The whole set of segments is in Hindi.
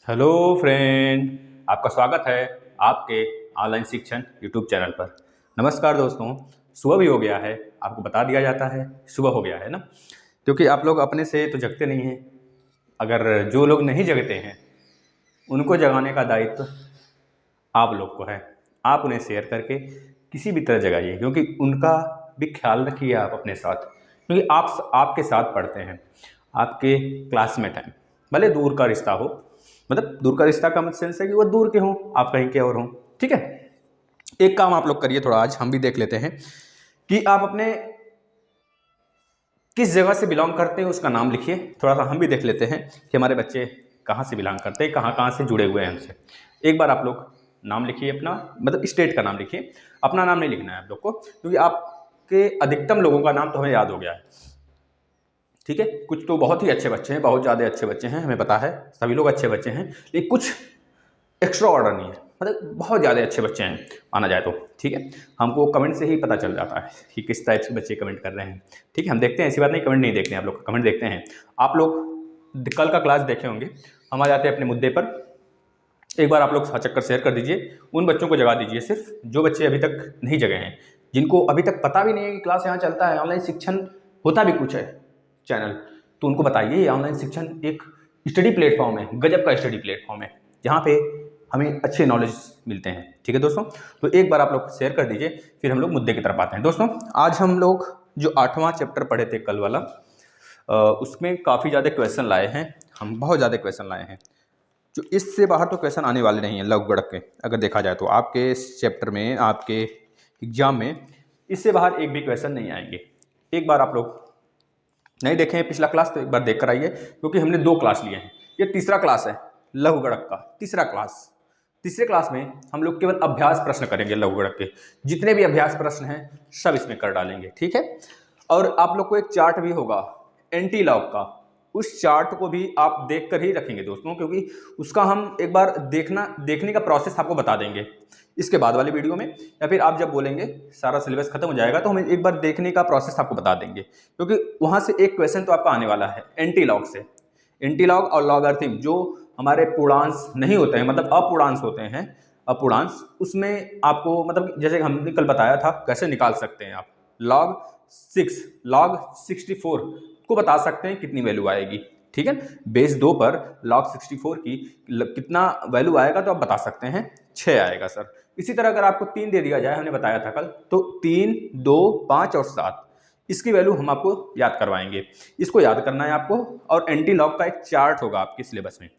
हेलो फ्रेंड, आपका स्वागत है आपके ऑनलाइन शिक्षण यूट्यूब चैनल पर। नमस्कार दोस्तों, सुबह भी हो गया है, आपको बता दिया जाता है सुबह हो गया है ना, क्योंकि आप लोग अपने से तो जगते नहीं हैं। अगर जो लोग नहीं जगते हैं उनको जगाने का दायित्व आप लोग को है। आप उन्हें शेयर करके किसी भी तरह जगाइए, क्योंकि उनका भी ख्याल रखिए आप अपने साथ, क्योंकि आप आपके साथ पढ़ते हैं, आपके क्लासमेट हैं। भले दूर का रिश्ता हो, मतलब दूर का रिश्ता का मतलब सेंस है कि वो दूर के हों, आप कहीं के और हों। ठीक है, एक काम आप लोग करिए, थोड़ा आज हम भी देख लेते हैं कि आप अपने किस जगह से बिलोंग करते हैं उसका नाम लिखिए। थोड़ा सा हम भी देख लेते हैं कि हमारे बच्चे कहाँ से बिलोंग करते हैं, कहाँ कहाँ से जुड़े हुए हैं हमसे। एक बार आप लोग नाम लिखिए अपना, मतलब स्टेट का नाम लिखिए, अपना नाम नहीं लिखना है आप लोग को, क्योंकि आपके अधिकतम लोगों का नाम तो हमें याद हो गया है। ठीक है, कुछ तो बहुत ही अच्छे बच्चे हैं, बहुत ज़्यादा अच्छे बच्चे हैं, हमें पता है सभी लोग अच्छे बच्चे हैं, लेकिन कुछ एक्स्ट्रा ऑर्डर नहीं है, मतलब बहुत ज़्यादा अच्छे बच्चे हैं माना जाए तो। ठीक है, हमको कमेंट से ही पता चल जाता है कि किस टाइप से बच्चे कमेंट कर रहे हैं। ठीक है, हम देखते हैं, ऐसी बात नहीं कमेंट नहीं देखते हैं, आप लोग कमेंट देखते हैं। आप लोग कल का क्लास देखे होंगे, हम आ जाते हैं अपने मुद्दे पर। एक बार आप लोग चक्कर शेयर कर दीजिए, उन बच्चों को जगा दीजिए, सिर्फ जो बच्चे अभी तक नहीं जगे हैं, जिनको अभी तक पता भी नहीं है कि क्लास यहाँ चलता है, ऑनलाइन शिक्षण होता भी कुछ है चैनल, तो उनको बताइए ये ऑनलाइन शिक्षण एक स्टडी प्लेटफॉर्म है, गजब का स्टडी प्लेटफॉर्म है, जहाँ पे हमें अच्छे नॉलेज मिलते हैं। ठीक है दोस्तों, तो एक बार आप लोग शेयर कर दीजिए, फिर हम लोग मुद्दे की तरफ आते हैं। दोस्तों, आज हम लोग जो 8वां चैप्टर पढ़े थे कल वाला, उसमें काफ़ी ज़्यादा क्वेश्चन लाए हैं, हम बहुत ज़्यादा क्वेश्चन लाए हैं। जो इससे बाहर तो क्वेश्चन आने वाले नहीं हैं लघु गणक के, अगर देखा जाए तो आपके इस चैप्टर में, आपके एग्जाम में इससे बाहर एक भी क्वेश्चन नहीं आएंगे। एक बार आप लोग नहीं देखें पिछला क्लास तो एक बार देख कर आइए, क्योंकि हमने 2 क्लास लिए हैं, ये तीसरा क्लास है लघु गणक का, तीसरा क्लास। तीसरे क्लास में हम लोग केवल अभ्यास प्रश्न करेंगे लघु गणक के, जितने भी अभ्यास प्रश्न हैं सब इसमें कर डालेंगे। ठीक है, और आप लोग को एक चार्ट भी होगा एंटी लॉग का, उस चार्ट को भी आप देख कर ही रखेंगे दोस्तों, क्योंकि उसका हम एक बार देखने का प्रोसेस आपको बता देंगे इसके बाद वाली वीडियो में, या फिर आप जब बोलेंगे सारा सिलेबस खत्म हो जाएगा तो हम एक बार देखने का प्रोसेस आपको बता देंगे, क्योंकि वहां से एक क्वेश्चन तो आपका आने वाला है एंटी लॉग से। एंटी लॉग और लॉगरिथम जो हमारे पूर्णांश नहीं होते हैं, मतलब अपूर्णांश होते हैं, अपूर्णांश, उसमें आपको मतलब जैसे हमने कल बताया था कैसे निकाल सकते हैं आप log 64 को बता सकते हैं कितनी वैल्यू आएगी। ठीक है, बेस 2 पर log 64 की कितना वैल्यू आएगा तो आप बता सकते हैं 6 आएगा सर। इसी तरह अगर आपको 3 दे दिया जाए, हमने बताया था कल, तो 3, 2, 5 और 7 इसकी वैल्यू हम आपको याद करवाएंगे। इसको याद करना है आपको, और एंटी लॉग का एक चार्ट होगा आपके सिलेबस में,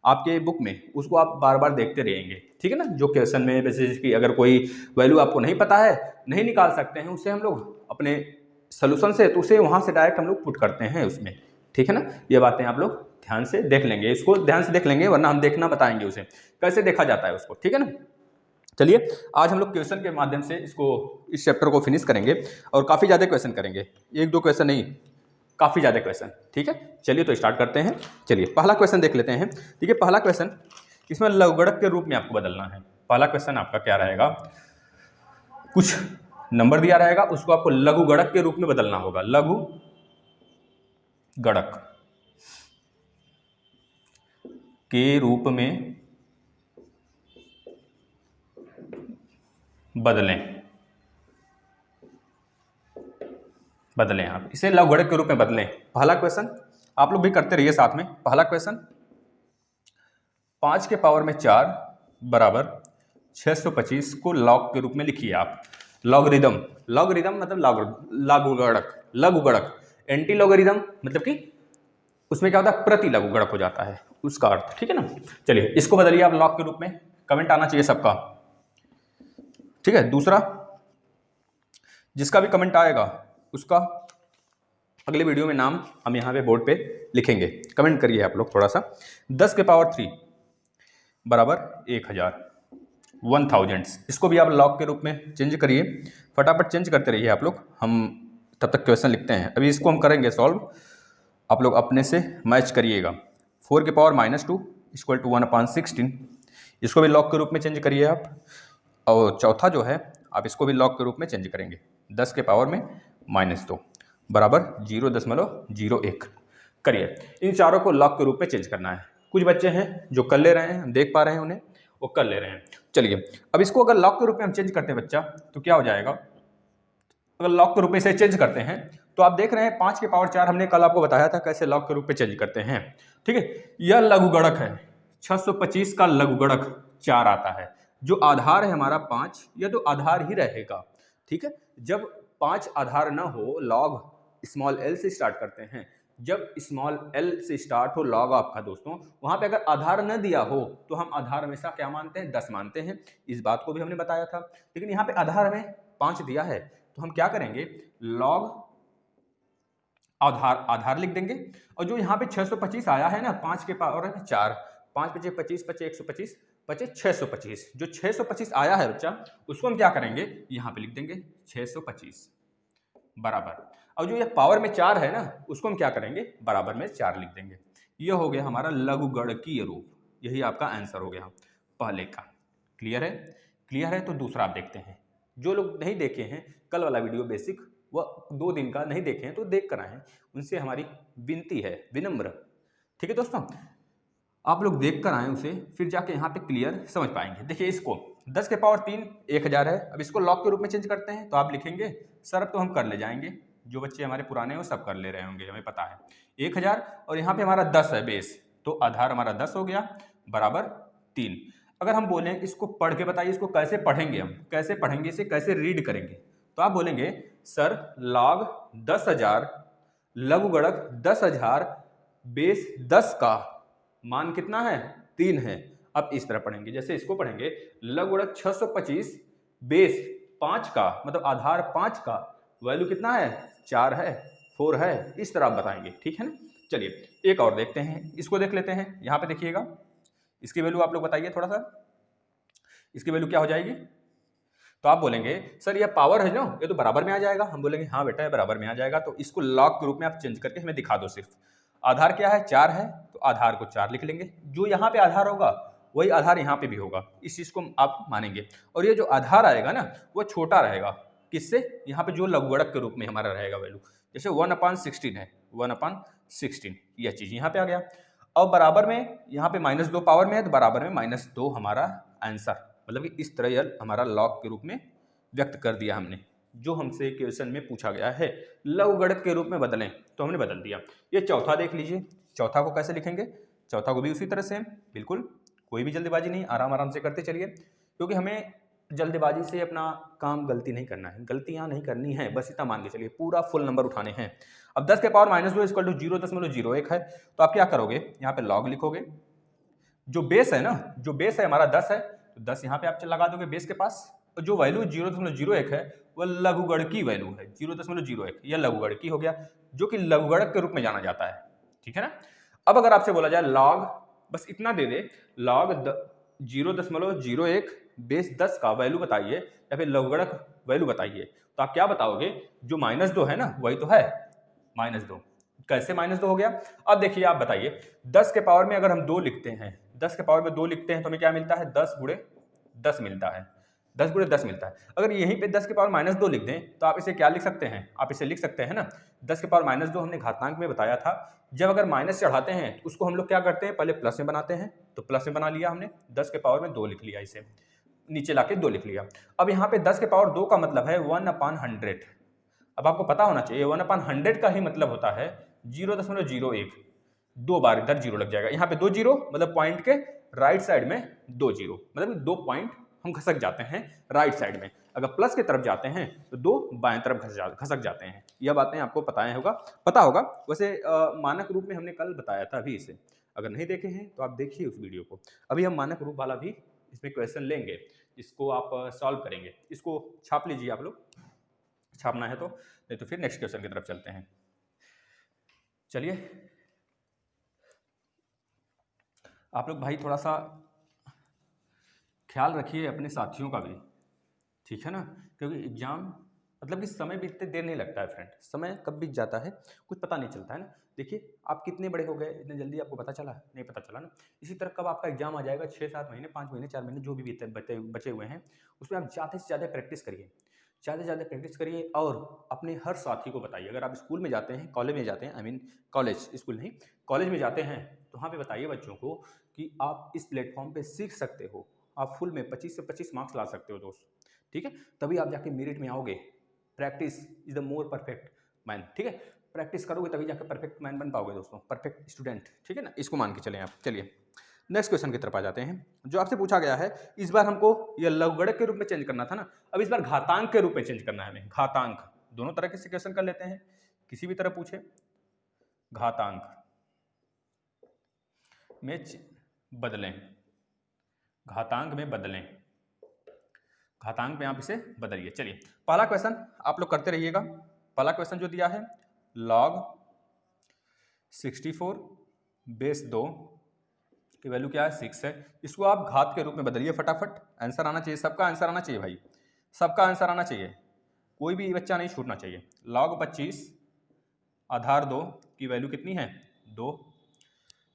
आपके बुक में, उसको आप बार बार देखते रहेंगे। ठीक है ना, जो क्वेश्चन में बेसिस की अगर कोई वैल्यू आपको नहीं पता है, नहीं निकाल सकते हैं उसे हम लोग अपने सोल्यूशन से, तो उसे वहाँ से डायरेक्ट हम लोग पुट करते हैं उसमें। ठीक है ना, ये बातें आप लोग ध्यान से देख लेंगे, इसको ध्यान से देख लेंगे, वरना हम देखना बताएंगे उसे कैसे देखा जाता है उसको। ठीक है ना, चलिए आज हम लोग क्वेश्चन के माध्यम से इस चैप्टर को फिनिश करेंगे, और काफ़ी ज़्यादा क्वेश्चन करेंगे, 1-2 क्वेश्चन नहीं, काफ़ी ज़्यादा क्वेश्चन। ठीक है, चलिए तो स्टार्ट करते हैं। चलिए पहला क्वेश्चन देख लेते हैं। ठीक है, पहला क्वेश्चन, इसमें लघु गणक के रूप में आपको बदलना है। पहला क्वेश्चन आपका क्या रहेगा, कुछ नंबर दिया रहेगा, उसको आपको लघु गणक के रूप में बदलना होगा, लघु गणक के रूप में बदलें आप इसे लघु गणक के रूप में बदलें। पहला क्वेश्चन आप लोग भी करते रहिए साथ में। पहला क्वेश्चन, 5 के पावर में 4 बराबर 625 को लॉग के रूप में लिखिए आप। लॉगरिदम, लॉगरिदम मतलब लघु गणक, एंटी लॉगरिदम मतलब कि उसमें क्या होता है, प्रति लघु गणक हो जाता है उसका अर्थ। ठीक है ना, चलिए इसको बदलिए आप लॉग के रूप में, कमेंट आना चाहिए सबका। ठीक है, दूसरा, जिसका भी कमेंट आएगा उसका अगले वीडियो में नाम हम यहाँ पे बोर्ड पे लिखेंगे, कमेंट करिए आप लोग थोड़ा सा। 10 के पावर 3 बराबर 1000, इसको भी आप लॉग के रूप में चेंज करिए, फटाफट चेंज करते रहिए आप लोग, हम तब तक क्वेश्चन लिखते हैं। अभी इसको हम करेंगे सॉल्व, आप लोग अपने से मैच करिएगा। 4 के पावर -2 इक्वल टू 1/16, इसको भी लॉग के रूप में चेंज करिए आप। और चौथा जो है आप इसको भी लॉग के रूप में चेंज करेंगे, 10 के पावर में -2 बराबर 0.01 करिए। इन चारों को लॉग के रूप में चेंज करना है। कुछ बच्चे हैं जो कर ले रहे हैं, हम देख पा रहे हैं उन्हें, वो कर ले रहे हैं। चलिए अब इसको अगर लॉग के रूप में हम चेंज करते हैं बच्चा, तो क्या हो जाएगा, अगर लॉग के रूप में इसे चेंज करते हैं तो आप देख रहे हैं 5 के पावर 4 हमने कल आपको बताया था कैसे लॉग के रूप में चेंज करते हैं। ठीक है, यह लघुगणक है, 625 का लघुगणक 4 आता है। जो आधार है हमारा 5, यह तो आधार ही रहेगा। ठीक है, जब 5 आधार ना हो, लॉग स्मॉल एल से स्टार्ट करते हैं, जब स्मॉल एल से स्टार्ट हो लॉग आपका दोस्तों, वहां पे अगर आधार न दिया हो तो हम आधार हमेशा क्या मानते हैं, 10 मानते हैं। इस बात को भी हमने बताया था। लेकिन यहाँ पे आधार हमें 5 दिया है, तो हम क्या करेंगे, लॉग आधार लिख देंगे। और जो यहाँ पे 625 आया है ना, 5 के पावर 4, 5 पचे 25, पचे 125, पचे 625, जो 625 आया है बच्चा, उसको हम क्या करेंगे, यहाँ पे लिख देंगे 625 बराबर। और जो ये पावर में 4 है ना, उसको हम क्या करेंगे, बराबर में 4 लिख देंगे। ये हो गया हमारा लघुगणकीय रूप, यही आपका आंसर हो गया पहले का। क्लियर है? क्लियर है तो दूसरा आप देखते हैं। जो लोग नहीं देखे हैं कल वाला वीडियो बेसिक, वह 2 दिन का नहीं देखे हैं तो देख कर आए, उनसे हमारी विनती है, विनम्र। ठीक है दोस्तों, आप लोग देख कर आए उसे, फिर जाके यहाँ पे क्लियर समझ पाएंगे। देखिए इसको 10 के पावर 3 1000 है। अब इसको लॉग के रूप में चेंज करते हैं तो आप लिखेंगे, सर अब तो हम कर ले जाएंगे, जो बच्चे हमारे पुराने हैं वो सब कर ले रहे होंगे, हमें पता है 1000। और यहाँ पे हमारा 10 है बेस, तो आधार हमारा 10 हो गया बराबर 3। अगर हम बोलें इसको पढ़ के बताइए, इसको कैसे पढ़ेंगे, हम कैसे पढ़ेंगे, इसे कैसे रीड करेंगे, तो आप बोलेंगे सर लॉग 10,000 लघुगणक 10,000 बेस 10 का मान कितना है, 3 है। अब इस तरह पढ़ेंगे, जैसे इसको पढ़ेंगे लघुगणक 625 बेस 5 का, मतलब आधार 5 का वैल्यू कितना है, 4 है, 4 है। इस तरह आप बताएंगे। ठीक है ना। चलिए एक और देखते हैं, इसको देख लेते हैं। यहाँ पे देखिएगा, इसकी वैल्यू आप लोग बताइए थोड़ा सा, इसकी वैल्यू क्या हो जाएगी। तो आप बोलेंगे सर ये पावर है ना, ये तो बराबर में आ जाएगा। हम बोलेंगे हाँ बेटा ये बराबर में आ जाएगा। तो इसको लॉग के रूप में आप चेंज करके हमें दिखा दो। सिर्फ आधार क्या है, 4 है, तो आधार को 4 लिख लेंगे। जो यहाँ पे आधार होगा वही आधार यहाँ पे भी होगा, इस चीज को आप मानेंगे। और ये जो आधार आएगा ना, वो छोटा रहेगा, किससे, यहाँ पे जो लघुगणक के रूप में हमारा रहेगा वैल्यू, जैसे 1/16 है, 1/16 यह चीज यहाँ पे आ गया। और बराबर में यहाँ पे -2 पावर में है, तो बराबर में -2 हमारा आंसर। मतलब कि इस तरह यह हमारा लॉग के रूप में व्यक्त कर दिया हमने, जो हमसे क्वेश्चन में पूछा गया है लघुगणक के रूप में बदलें, तो हमने बदल दिया। ये चौथा देख लीजिए, चौथा को कैसे लिखेंगे, चौथा को भी उसी तरह से, बिल्कुल कोई भी जल्दबाजी नहीं, आराम आराम से करते चलिए, क्योंकि हमें जल्दबाजी से अपना काम गलती नहीं करना है, गलतियां नहीं करनी है, बस इतना मान के चलिए, पूरा फुल नंबर उठाने हैं। अब 10 के पावर -2 = 0.01 है, तो आप क्या करोगे, यहाँ पे लॉग लिखोगे। जो बेस है ना, जो बेस है हमारा 10 है, तो 10 यहाँ पे आप लगा दोगे बेस के पास। और जो वैल्यू 0.01 है वह लघुगणकी वैल्यू है, 0.01 यह लघुगणकी हो गया, जो कि लघुगणक के रूप में जाना जाता है। ठीक है ना। अब अगर आपसे बोला जाए लॉग, बस इतना दे दे, लॉग 0.01 बेस 10 का वैल्यू बताइए, या फिर लघुगणक वैल्यू बताइए, तो आप क्या बताओगे, जो -2 है ना वही तो है -2। कैसे -2 हो गया, अब देखिए आप बताइए, 10 के पावर में अगर हम 2 लिखते हैं, 10 के पावर में 2 लिखते हैं तो हमें क्या मिलता है, 10 × 10 मिलता है, 10 × 10 मिलता है। अगर यहीं पे 10 के पावर -2 लिख दें तो आप इसे क्या लिख सकते हैं, आप इसे लिख सकते हैं ना, 10 के पावर -2 हमने घातांक में बताया था, जब अगर माइनस चढ़ाते हैं तो उसको हम लोग क्या करते हैं, पहले प्लस में बनाते हैं, तो प्लस में बना लिया हमने, 10 के पावर में 2 लिख लिया, इसे नीचे लाके 2 लिख लिया। अब यहाँ पे 10 के पावर 2 का मतलब है 1/100। अब आपको पता होना चाहिए 1/100 का ही मतलब होता है 0.01, 2 बार इधर 0 लग जाएगा, यहाँ पे 2 0, मतलब पॉइंट के राइट साइड में 2 0, मतलब 2 पॉइंट हम खसक जाते हैं राइट साइड में। अगर प्लस की तरफ जाते हैं तो 2 बाएं तरफ खसक जाते हैं। यह बातें आपको पता होगा। वैसे मानक रूप में हमने कल बताया था अभी इसे, अगर नहीं देखे हैं तो आप देखिए उस वीडियो को। अभी हम मानक रूप वाला भी इसमें क्वेश्चन लेंगे, इसको आप सॉल्व करेंगे। इसको छाप लीजिए आप लोग, छापना है तो, नहीं तो फिर नेक्स्ट क्वेश्चन की तरफ चलते हैं। चलिए आप लोग भाई थोड़ा सा ख्याल रखिए अपने साथियों का भी, ठीक है ना, क्योंकि एग्जाम मतलब कि समय बीतते देर नहीं लगता है फ्रेंड, समय कब बीत जाता है कुछ पता नहीं चलता है ना। देखिए आप कितने बड़े हो गए, इतने जल्दी आपको पता चला नहीं, पता चला ना। इसी तरह कब आपका एग्जाम आ जाएगा, 6-7 महीने, 5 महीने, 4 महीने, जो भी बचे हुए हैं, उसमें आप ज़्यादा से ज़्यादा प्रैक्टिस करिए। ज़्यादा से ज़्यादा प्रैक्टिस करिए और अपने हर साथी को बताइए। अगर आप स्कूल में जाते हैं, कॉलेज में जाते हैं, आई मीन कॉलेज, स्कूल नहीं, कॉलेज में जाते हैं, तो वहाँ पे बताइए बच्चों को कि आप इस प्लेटफॉर्म पे सीख सकते हो, आप फुल में 25 से 25 मार्क्स ला सकते हो दोस्त, ठीक है? तभी आप जाके मेरिट में आओगे। Practice is the more perfect man, ठीक है? प्रैक्टिस करोगे तभी जाकर परफेक्ट मैन बन पाओगे दोस्तों, परफेक्ट स्टूडेंट, ठीक है ना? इसको मान के चलें आप। चलिए नेक्स्ट क्वेश्चन की तरफ आ जाते हैं, जो आपसे पूछा गया है। इस बार हमको ये लघुगणक के रूप में चेंज करना था ना, अब इस बार घातांक के रूप में चेंज करना है हमें। घातांक, दोनों तरह के से क्वेश्चन कर लेते हैं, किसी भी तरह पूछे। घातांक में बदलें, घातांक में बदलें, घातांक में आप इसे बदलिए। चलिए पहला क्वेश्चन आप लोग करते रहिएगा। पहला क्वेश्चन जो दिया है, log 64 बेस 2 की वैल्यू क्या है, 6 है। इसको आप घात के रूप में बदलिए फटाफट। आंसर आना चाहिए, सबका आंसर आना चाहिए भाई, सबका आंसर आना चाहिए, कोई भी बच्चा नहीं छूटना चाहिए। log 25 आधार 2 की वैल्यू कितनी है, 2,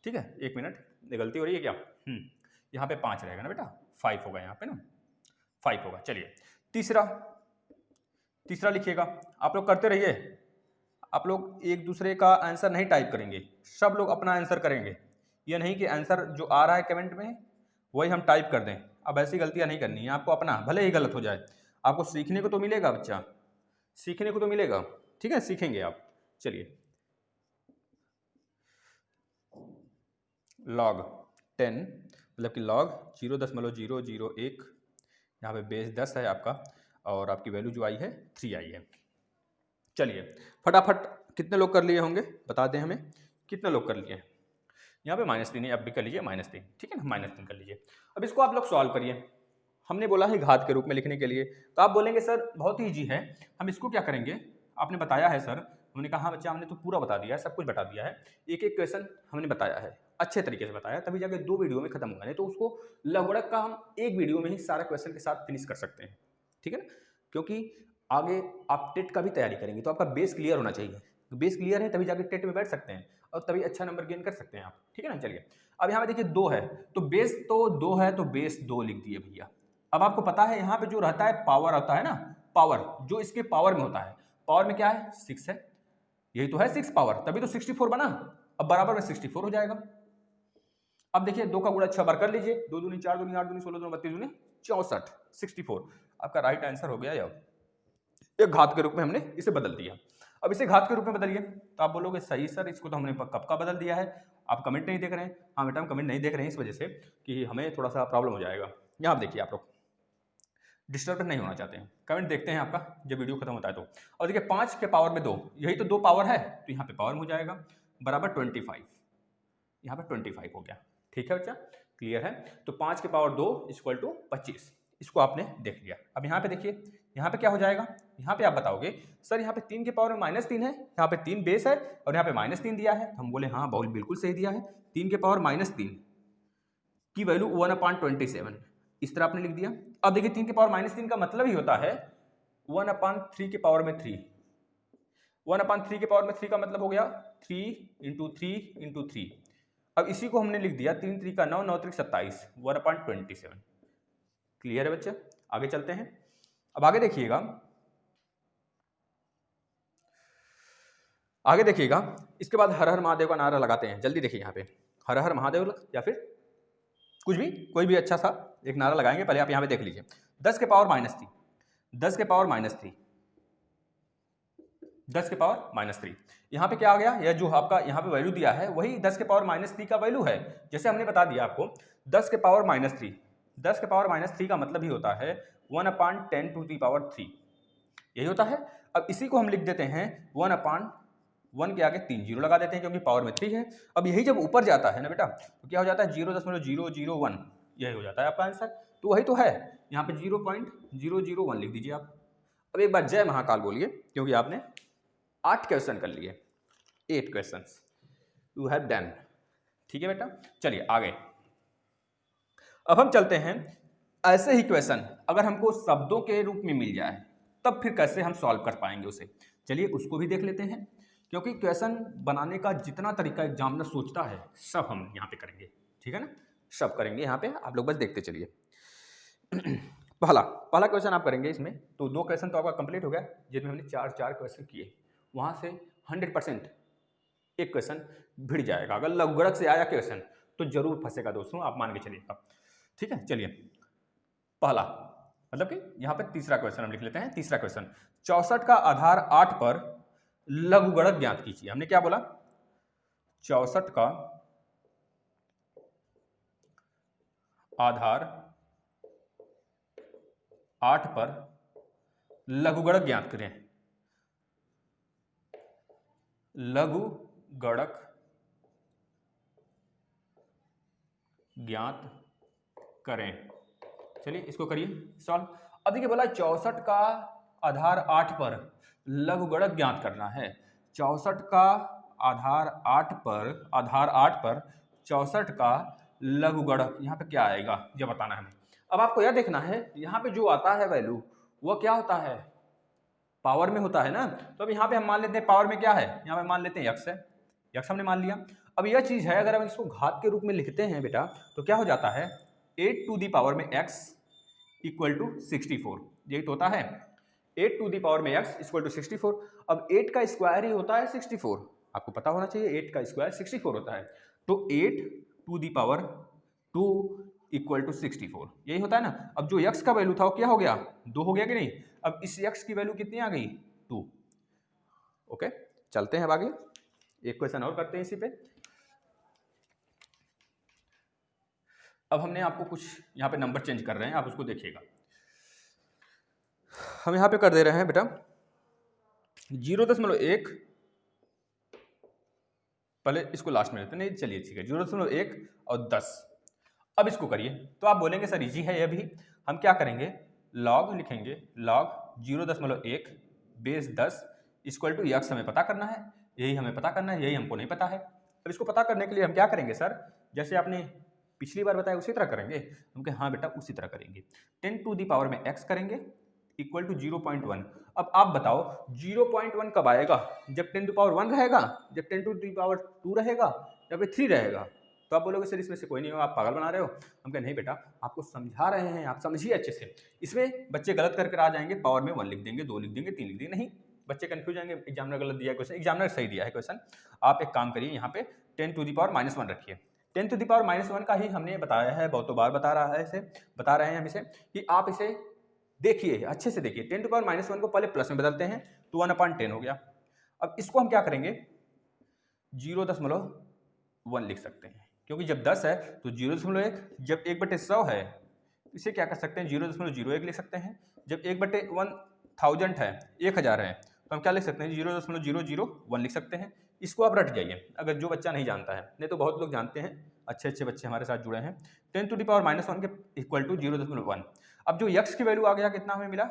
ठीक है? एक मिनट, ये गलती हो रही है क्या? यहाँ पे 5 रहेगा ना बेटा, 5 होगा यहाँ पे ना, 5 होगा। चलिए तीसरा लिखिएगा। आप लोग करते रहिए, आप लोग एक दूसरे का आंसर नहीं टाइप करेंगे, सब लोग अपना आंसर करेंगे। ये नहीं कि आंसर जो आ रहा है कमेंट में वही हम टाइप कर दें। अब ऐसी गलतियां नहीं करनी है आपको, अपना भले ही गलत हो जाए, आपको सीखने को तो मिलेगा बच्चा, सीखने को तो मिलेगा, ठीक है? सीखेंगे आप। चलिए log 10 मतलब कि log 0.001, यहाँ पे बेस 10 है आपका, और आपकी वैल्यू जो आई है 3 आई है। चलिए फटाफट कितने लोग कर लिए होंगे बता दें हमें, कितने लोग कर लिए हैं? यहाँ पे -3 है, अब भी कर लीजिए -3, ठीक है ना? -3 कर लीजिए। अब इसको आप लोग सॉल्व करिए। हमने बोला है घात के रूप में लिखने के लिए, तो आप बोलेंगे सर बहुत ही ईजी है, हम इसको क्या करेंगे? आपने बताया है सर, हमने कहा हाँ बच्चा, हमने तो पूरा बता दिया है, सब कुछ बता दिया है, एक एक क्वेश्चन हमने बताया है, अच्छे तरीके से बताया, तभी जाके 2 वीडियो में खत्म होगा, नहीं तो उसको लघुगणक का हम एक वीडियो में ही सारा क्वेश्चन के साथ फिनिश कर सकते हैं, ठीक है ना? क्योंकि आगे आप टेट का भी तैयारी करेंगे तो आपका बेस क्लियर होना चाहिए, बेस क्लियर है तभी जाके टेट में बैठ सकते हैं और तभी अच्छा नंबर गेन कर सकते हैं आप, ठीक है ना? चलिए अब यहाँ पे देखिए 2 है, तो बेस तो 2 है, तो बेस 2 लिख दिए भैया। अब आपको पता है यहाँ पे जो रहता है पावर होता है ना, पावर जो इसके पावर में होता है, पावर में क्या है, 6 है, यही तो है 6 पावर, तभी तो 64 बना। अब बराबर में 64 हो जाएगा। अब देखिए 2 का गुणा 6 बार कर लीजिए, 2 दूनी 4 दूनी 8 दूनी 16 दूनी 32 दूनी 64, 64 आपका राइट आंसर हो गया। यह एक घात के रूप में हमने इसे बदल दिया। अब इसे घात के रूप में बदलिए, तो आप बोलोगे सही सर, इसको तो हमने कब का बदल दिया है। आप कमेंट नहीं देख रहे हैं, हाँ बेटा हम कमेंट नहीं देख रहे हैं इस वजह से कि हमें थोड़ा सा प्रॉब्लम हो जाएगा। यहाँ देखिए आप लोग डिस्टर्ब नहीं होना चाहते हैं, कमेंट देखते हैं आपका जब वीडियो खत्म होता है तो। और देखिए 5 के पावर में 2, यही तो 2 पावर है, तो यहाँ पे पावर में हो जाएगा बराबर 25, यहाँ पे 25 हो गया, ठीक है बच्चा? क्लियर है? तो 5 के पावर 2 इक्वल टू 25, इसको आपने देख लिया। अब यहाँ पे देखिए, यहाँ पे क्या हो जाएगा, यहाँ पे आप बताओगे सर यहाँ पे 3 के पावर में -3 है, यहाँ पे 3 बेस है और यहाँ पे -3 दिया है। हम बोले हाँ बहुत बिल्कुल सही दिया है, 3 के पावर -3 की वैल्यू 1/27, इस तरह आपने लिख दिया। अब देखिए 3 के पावर -3 का मतलब ही होता है 1/3 के पावर में 3, 1/3 के पावर में 3 का मतलब हो गया 3 × 3 × 3। अब इसी को हमने लिख दिया 3 3 का 9, 9 3 27, 1/27। क्लियर है बच्चे? आगे चलते हैं। अब आगे देखिएगा, आगे देखिएगा, इसके बाद हर हर महादेव का नारा लगाते हैं। जल्दी देखिए यहाँ पे, हर हर महादेव या फिर कुछ भी, कोई भी अच्छा सा एक नारा लगाएंगे। पहले आप यहाँ पे देख लीजिए, 10 के पावर -3, 10 के पावर -3, 10 के पावर -3, यहाँ पे क्या आ गया, यह जो आपका यहाँ पे वैल्यू दिया है वही 10 के पावर -3 का वैल्यू है। जैसे हमने बता दिया आपको 10 के पावर -3, 10 के पावर -3 का मतलब ही होता है 1/10⁻³ यही होता है। अब इसी को हम लिख देते हैं 1/1 के आगे 3 जीरो लगा देते हैं क्योंकि पावर में 3 है। अब यही जब ऊपर जाता है ना बेटा, तो क्या हो जाता है 0.001, यही हो जाता है आपका आंसर। तो वही तो है, यहाँ पे 0.001 लिख दीजिए आप। अब एक बार जय महाकाल बोलिए, क्योंकि आपने 8 क्वेश्चन कर लिए, 8 क्वेश्चन यू हैव डन, ठीक है बेटा? चलिए आगे, अब हम चलते हैं। ऐसे ही क्वेश्चन अगर हमको शब्दों के रूप में मिल जाए तब फिर कैसे हम सॉल्व कर पाएंगे उसे, चलिए उसको भी देख लेते हैं। क्योंकि क्वेश्चन बनाने का जितना तरीका एग्जामिनर सोचता है सब हम यहाँ पे करेंगे, ठीक है ना? सब करेंगे यहाँ पे, आप लोग बस देखते चलिए। पहला पहला क्वेश्चन आप करेंगे इसमें, तो 2 क्वेश्चन तो आपका कंप्लीट हो गया जिनमें हमने 4 क्वेश्चन किए। वहाँ से 100% एक क्वेश्चन भिड़ जाएगा। अगर लघुगणक से आया क्वेश्चन तो जरूर फंसेगा दोस्तों, आप मान के चलिएगा। ठीक है, चलिए पहला मतलब कि यहाँ पे तीसरा क्वेश्चन हम लिख लेते हैं। तीसरा क्वेश्चन, 64 का आधार 8 पर लघुगणक ज्ञात कीजिए। हमने क्या बोला? 64 का आधार 8 पर लघुगणक ज्ञात करें। लघुगणक ज्ञात करें। चलिए इसको करिए सॉल्व। अब देखिए बोला 64 का आधार 8 पर लघुगणक ज्ञात करना है। 64 का आधार 8 पर 64 का लघुगणक, यहाँ पे क्या आएगा ये बताना है हमें। अब आपको यह देखना है यहाँ पे जो आता है वैल्यू वो क्या होता है, पावर में होता है ना। तो अब यहाँ पे हम मान लेते हैं पावर में क्या है, यहाँ पे मान लेते हैं x है, x हमने मान लिया। अब यह चीज है अगर हम इसको घात के रूप में लिखते हैं बेटा तो क्या हो जाता है 8 टू दी पावर में x इक्वल टू 64, यही तो होता है 8 टू दी पावर में x इक्वल टू 64। अब 8 का स्क्वायर ही होता है 64, आपको पता होना चाहिए 8 का स्क्वायर 64 होता है। तो 8 to the power 2 equal to 64 यही होता है ना। अब जो x का वैल्यू था वो क्या हो गया 2 हो गया कि नहीं। अब इस x की वैल्यू कितनी आ गई 2। ओके चलते हैं अब आगे, एक क्वेश्चन और करते हैं इसी पे। अब हमने आपको कुछ यहाँ पे नंबर चेंज कर रहे हैं, आप उसको देखिएगा। हम यहाँ पे कर दे रहे हैं बेटा 0.1, पहले इसको लास्ट में लेते हैं, नहीं चलिए ठीक है 0.1 और 10। अब इसको करिए तो आप बोलेंगे सर इजी है ये भी। हम क्या करेंगे लॉग लिखेंगे, log 0.1 base 10 equal to x हमें पता करना है, यही हमें पता करना है, यही हमको नहीं पता है। अब इसको पता करने के लिए हम क्या करेंगे सर, जैसे आपने पिछली बार बताया उसी तरह करेंगे। हम कहे हाँ बेटा उसी तरह करेंगे। 10 टू दी पावर में x करेंगे इक्वल टू 0.1। अब आप बताओ 0.1 कब आएगा, जब 10 टू पावर 1 रहेगा, जब 10 टू दी पावर 2 रहेगा, या फिर 3 रहेगा। तो आप बोलोगे सर इसमें से कोई नहीं हो, आप पागल बना रहे हो। हम कहें नहीं बेटा आपको समझा रहे हैं, आप समझिए अच्छे से। इसमें बच्चे गलत करके आ जाएंगे, पावर में 1 लिख देंगे, 2 लिख देंगे, 3 लिख देंगे, नहीं बच्चे कंफ्यूज जाएंगे, एग्जामिनर गलत दिया है क्वेश्चन, एग्जामिनर सही दिया है क्वेश्चन। आप एक काम करिए यहाँ पे 10 टू दी पावर -1 रखिए। 10 टू दी पावर -1 का ही हमने बताया है, बहुतों बार बता रहे हैं हम इसे कि आप इसे देखिए अच्छे से देखिए। 10 टू पावर -1 को पहले प्लस में बदलते हैं तो 1/10 हो गया। अब इसको हम क्या करेंगे 0.1 लिख सकते हैं, क्योंकि जब 10 है तो 0.1, जब 1/100 है इसे क्या कर सकते हैं 0.01 लिख सकते हैं। जब 1/1000 है 1000 है तो हम क्या लिख सकते हैं 0.001 लिख सकते हैं। इसको आप रट जाइए अगर जो बच्चा नहीं जानता है, नहीं तो बहुत लोग जानते हैं, अच्छे अच्छे बच्चे हमारे साथ जुड़े हैं। 10 टू दी पावर -1 के इक्वल टू 0.1। अब जो x की वैल्यू आ गया कितना हमें मिला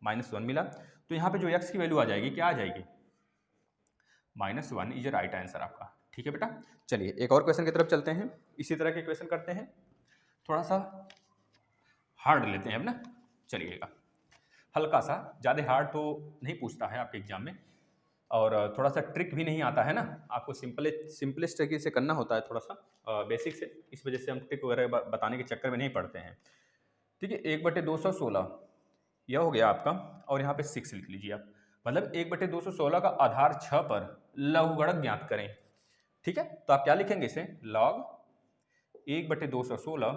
-1 मिला। तो यहाँ पे जो x की वैल्यू आ जाएगी क्या आ जाएगी -1 इज राइट आंसर आपका। ठीक है बेटा, चलिए एक और क्वेश्चन की तरफ चलते हैं। इसी तरह के क्वेश्चन करते हैं, थोड़ा सा हार्ड लेते हैं अब ना। चलिएगा हल्का सा, ज़्यादा हार्ड तो नहीं पूछता है आपके एग्जाम में, और थोड़ा सा ट्रिक भी नहीं आता है ना, आपको सिंपलेस्ट तरीके से करना होता है, थोड़ा सा बेसिक से। इस वजह से हम ट्रिक वगैरह बताने के चक्कर में नहीं पड़ते हैं। ठीक है 1/216 यह हो गया आपका, और यहाँ पे 6 लिख लीजिए आप, मतलब 1/216 का आधार 6 पर लघुगणक ज्ञात करें। ठीक है तो आप क्या लिखेंगे इसे लॉग 1/216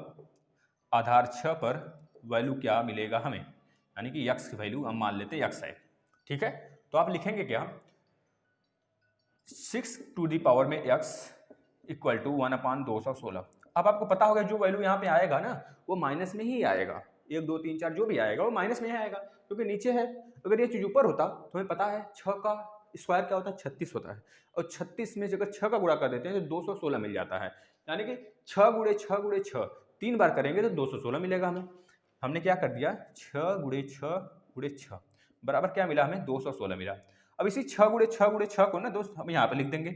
आधार 6 पर वैल्यू क्या मिलेगा हमें, यानी कि x की वैल्यू हम मान लेते हैं x है। ठीक है तो आप लिखेंगे क्या 6 टू दी पावर में x इक्वल टू 1/216। अब आपको पता होगा जो वैल्यू यहाँ पे आएगा ना वो माइनस में ही आएगा, 1 2 3 4 जो भी आएगा वो माइनस में ही आएगा, क्योंकि नीचे है। अगर ये चीज ऊपर होता तो हमें पता है 6 का स्क्वायर क्या होता है 36 होता है, और 36 में अगर 6 का गुणा कर देते हैं तो 216 मिल जाता है, यानी कि 6 गुणे 6 गुणे 6 3 बार करेंगे तो 216 मिलेगा हमें। हमने क्या कर दिया 6 गुणे 6 गुणे 6 बराबर क्या मिला हमें 216 मिला। अब इसी 6 गुणे 6 गुणे 6 को ना दोस्त हम यहाँ पे लिख देंगे।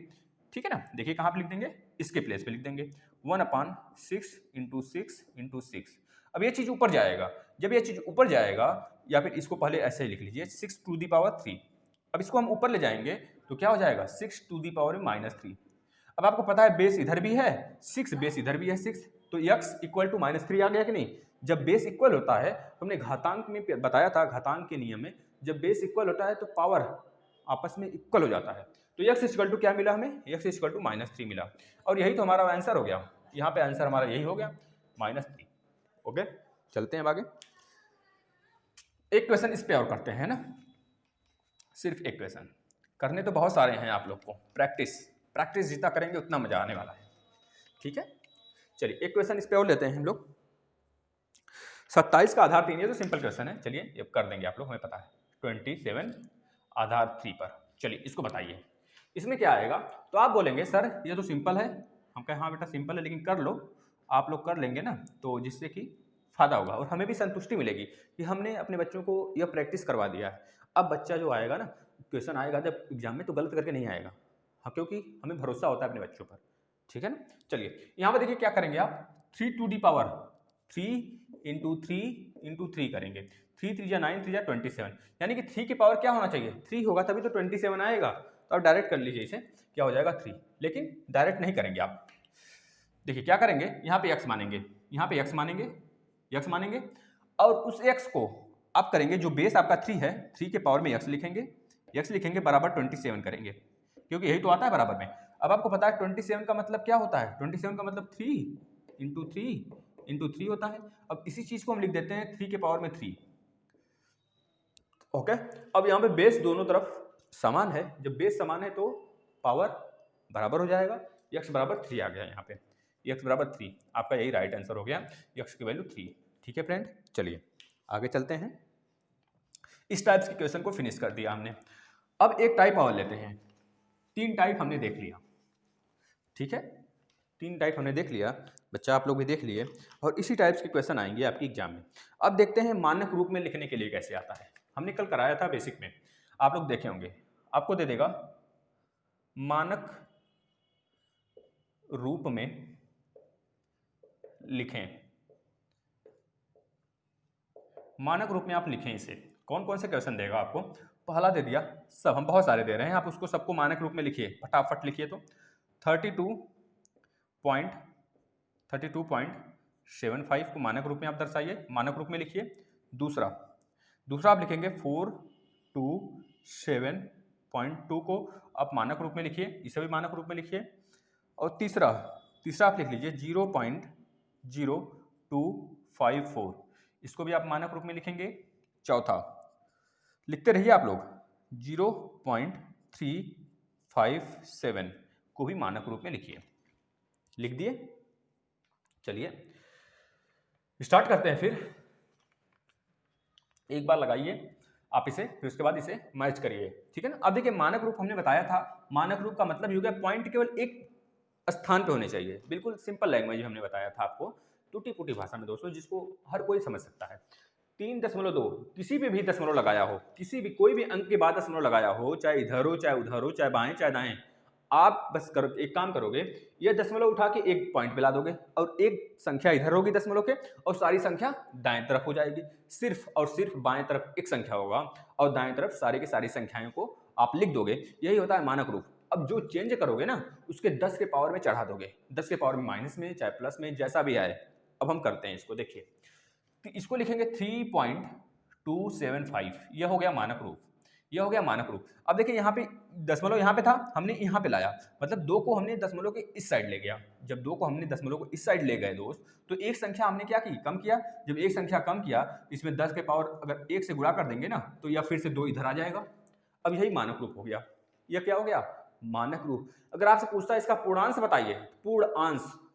ठीक है ना, देखिए कहाँ पे लिख देंगे इसके प्लेस पे लिख देंगे 1/6 × 6 × 6। अब ये चीज ऊपर जाएगा, जब ये चीज ऊपर जाएगा, या फिर इसको पहले ऐसे ही लिख लीजिए 6 टू दी पावर 3। अब इसको हम ऊपर ले जाएंगे तो क्या हो जाएगा 6 टू दी पावर -3। अब आपको पता है बेस इधर भी है 6, बेस इधर भी है 6, तो x इक्वल टू -3 आ गया कि नहीं। जब बेस इक्वल होता है, हमने घातांक में बताया था, घातांक के नियम में जब बेस इक्वल होता है तो पावर आपस में इक्वल हो जाता है। तो x इक्वल टू क्या मिला हमें, x इक्वल टू -3 मिला, और यही तो हमारा आंसर हो गया। यहाँ पे आंसर हमारा यही हो गया -3। ओके, चलते हैं आगे। एक क्वेश्चन इस पे और करते हैं ना, सिर्फ एक क्वेश्चन, करने तो बहुत सारे हैं आप लोग को, प्रैक्टिस जितना करेंगे उतना मजा आने वाला है। ठीक है, चलिए एक क्वेश्चन इस पे और लेते हैं हम लोग। 27 का आधार 3, ये तो सिंपल क्वेश्चन है, चलिए ये कर देंगे आप लोग, हमें पता है। 27 आधार 3 पर, चलिए इसको बताइए। इसमें क्या आएगा, तो आप बोलेंगे सर ये तो सिंपल है। हम कहें हाँ बेटा सिंपल है, लेकिन कर लो, आप लोग कर लेंगे ना, तो जिससे कि फायदा होगा और हमें भी संतुष्टि मिलेगी कि हमने अपने बच्चों को यह प्रैक्टिस करवा दिया है। अब बच्चा जो आएगा ना, क्वेश्चन आएगा जब एग्जाम में, तो गलत करके नहीं आएगा। हाँ, क्योंकि हमें भरोसा होता है अपने बच्चों पर। ठीक है ना, चलिए यहाँ पर देखिए क्या करेंगे आप, 3 टू दी पावर 3 इंटू 3 करेंगे। 3 3 जा 9, 3 जा 27, यानी कि 3 की पावर क्या होना चाहिए, 3 होगा तभी तो 27 आएगा। तो आप डायरेक्ट कर लीजिए इसे, क्या हो जाएगा 3, लेकिन डायरेक्ट नहीं करेंगे आप। देखिए क्या करेंगे, यहाँ पे x मानेंगे, यहाँ पे x मानेंगे, और उस x को आप करेंगे, जो बेस आपका 3 है, 3 के पावर में x लिखेंगे बराबर 27 करेंगे, क्योंकि यही तो आता है बराबर में। अब आपको पता है 27 का मतलब क्या होता है, 27 का मतलब 3 इंटू 3 होता है। अब इसी चीज को हम लिख देते हैं 3 के पावर में 3। ओके, अब यहाँ पे बेस दोनों तरफ समान है, जब बेस समान है तो पावर बराबर हो जाएगा। x बराबर 3 आ गया, यहाँ पे x बराबर 3, आपका यही राइट आंसर हो गया, x की वैल्यू 3। ठीक है फ्रेंड, चलिए आगे चलते हैं। इस टाइप्स के क्वेश्चन को फिनिश कर दिया हमने। अब एक टाइप और लेते हैं, 3 टाइप हमने देख लिया। ठीक है, 3 टाइप हमने देख लिया, बच्चा आप लोग भी देख लिए, और इसी टाइप्स के क्वेश्चन आएंगे आपकी एग्जाम में। अब देखते हैं मानक रूप में लिखने के लिए कैसे आता है। हमने कल कराया था बेसिक में, आप लोग देखे होंगे, आपको दे देगा मानक रूप में लिखें। मानक रूप में आप लिखें इसे, कौन कौन से क्वेश्चन देगा आपको, पहला दे दिया, सब हम बहुत सारे दे रहे हैं, आप उसको सबको मानक रूप में लिखिए, फटाफट लिखिए। तो 32.75 को मानक रूप में आप दर्शाइए, मानक रूप में लिखिए। दूसरा आप लिखेंगे 427.2 को आप मानक रूप में लिखिए, इसे भी मानक रूप में लिखिए। और तीसरा आप लिख लीजिए 0.0254, इसको भी आप मानक रूप में लिखेंगे। चौथा लिखते रहिए आप लोग 0.357 को भी मानक रूप में लिखिए। लिख दिए, चलिए स्टार्ट करते हैं। फिर एक बार लगाइए आप इसे, फिर उसके बाद इसे मैच करिए। ठीक है ना, अब देखिए मानक रूप हमने बताया था, मानक रूप का मतलब हो गया पॉइंट केवल एक स्थान पे होने चाहिए, बिल्कुल सिंपल लैंग्वेज हमने बताया था आपको, टूटी फूटी भाषा में दोस्तों, जिसको हर कोई समझ सकता है। 3.2 किसी पे भी दशमलव लगाया हो, किसी भी कोई भी अंक के बाद दशमलव लगाया हो, चाहे इधर हो चाहे उधर हो, चाहे बाएं चाहे दाएं, आप बस एक काम करोगे, ये दशमलव उठा के एक पॉइंट पे ला दोगे, और एक संख्या इधर होगी दशमलव के, और सारी संख्या दाएं तरफ हो जाएगी। सिर्फ और सिर्फ बाएं तरफ एक संख्या होगा, और दाएं तरफ सारी की सारी संख्याओं को आप लिख दोगे, यही होता है मानक रूप। अब जो चेंज करोगे ना, उसके 10 के पावर में चढ़ा दोगे, 10 के पावर में माइनस में चाहे प्लस में, जैसा भी आए। अब हम करते हैं इसको, देखिए इसको लिखेंगे 3.275, यह हो गया मानक रूप, यह हो गया मानक रूप। अब देखिए यहाँ पे दशमलव यहाँ पे था, हमने यहाँ पे लाया, मतलब 2 को हमने दशमलव के इस साइड ले गया। जब 2 को हमने दशमलव को इस साइड ले गए दोस्त, तो एक संख्या हमने क्या की, कम किया। जब एक संख्या कम किया, इसमें 10 के पावर अगर 1 से गुणा कर देंगे ना, तो यह फिर से 2 इधर आ जाएगा। अब यही मानक रूप हो गया, यह क्या हो गया, मानक रूप। अगर आपसे पूछता है इसका पूर्णांश बताइए,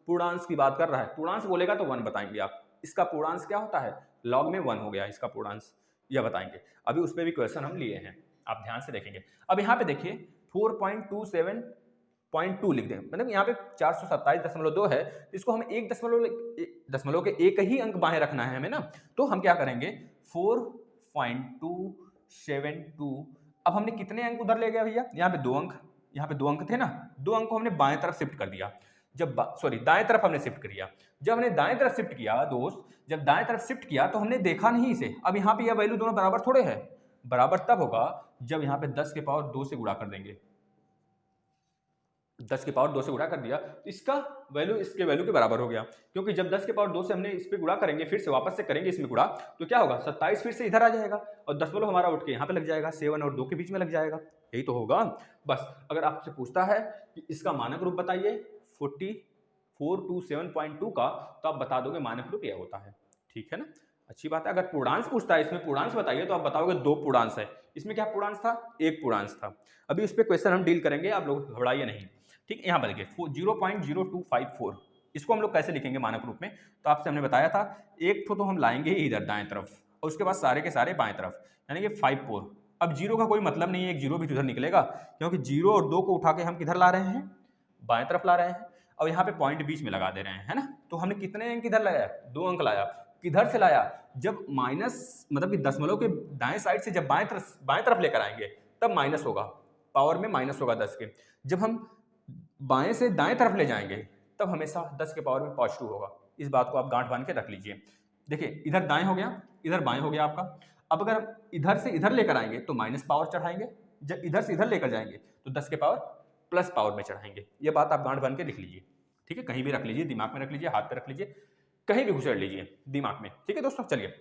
पूर्णांश की बात कर रहा है, पूर्णांश बोलेगा तो 1 बताएंगे आप। इसका पूर्णांश क्या होता है, log में 1 हो गया इसका पूर्णांश, यह बताएंगे। अभी उस पर भी क्वेश्चन हम लिए हैं, आप ध्यान से देखेंगे। अब यहाँ पे देखिए 4.27.2 लिख दें, मतलब यहाँ पे 427.2 है, इसको हम एक दशमलव के एक ही अंक बाएं रखना है हमें ना, तो हम क्या करेंगे 4.272। अब हमने कितने अंक उधर ले गया भैया, यहाँ पे 2 अंक, यहाँ पे 2 अंक थे ना, 2 अंक को हमने बाएं तरफ शिफ्ट कर दिया। जब दाएं तरफ हमने शिफ्ट किया, जब हमने दाएं तरफ शिफ्ट किया दोस्त, जब दाएं तरफ शिफ्ट किया तो हमने देखा नहीं इसे। अब यहाँ पे यह वैल्यू दोनों बराबर थोड़े है, बराबर तब होगा जब यहाँ पे 10 के पावर 2 से गुणा कर देंगे। 10 की पावर 2 से गुणा कर दिया तो इसका वैल्यू इसके वैल्यू के बराबर हो गया, क्योंकि जब 10 की पावर 2 से हमने इस पे गुणा करेंगे, फिर से वापस से करेंगे इसमें गुणा, तो क्या होगा 27 फिर से इधर आ जाएगा और दशमलव हमारा उठ के यहाँ पे लग जाएगा, 7 और 2 के बीच में लग जाएगा, यही तो होगा। बस अगर आपसे पूछता है कि इसका मानक रूप बताइए 4427.2 का, तो आप बता दोगे मानक रूप यह होता है, ठीक है ना। अच्छी बात है। अगर पूर्णांश पूछता है, इसमें पूर्णांश बताइए, तो आप बताओगे 2 पूर्णांश है। इसमें क्या पूर्णांश था? 1 पूर्णांश था। अभी उस पर क्वेश्चन हम डील करेंगे, आप लोग घबराइए नहीं, ठीक। यहाँ पर देखिए 0.0254, इसको हम लोग कैसे लिखेंगे मानक रूप में? तो आपसे हमने बताया था एक तो हम लाएंगे इधर दाएं तरफ और उसके बाद सारे के सारे बाएं तरफ, यानी कि 54। अब जीरो का कोई मतलब नहीं है, एक जीरो भी उधर निकलेगा, क्योंकि 0 और 2 को उठा के हम किधर ला रहे हैं? बाएं तरफ ला रहे हैं। और यहाँ पे पॉइंट बीच में लगा दे रहे हैं, है ना। तो हमने कितने अंक इधर लाया? 2 अंक लाया। किधर से लाया? जब माइनस मतलब कि दशमलव के दाएं साइड से जब बाएं तरफ लेकर आएंगे तब माइनस होगा, पावर में माइनस होगा 10 के। जब हम बाएं से दाएं तरफ ले जाएंगे तब हमेशा 10 के पावर में पॉजिटिव होगा। इस बात को आप गांठ बांध के रख लीजिए। देखिए इधर दाएं हो गया, इधर बाएं हो गया आपका। अब अगर हम इधर से इधर लेकर आएंगे तो माइनस पावर चढ़ाएंगे, जब इधर से इधर लेकर जाएंगे तो 10 के पावर प्लस पावर में चढ़ाएंगे। ये बात आप गांठ बांध के लिख लीजिए, ठीक है। कहीं भी रख लीजिए, दिमाग में रख लीजिए, हाथ पे रख लीजिए, कहीं भी घुसेड़ लीजिए दिमाग में, ठीक है दोस्तों। चलिए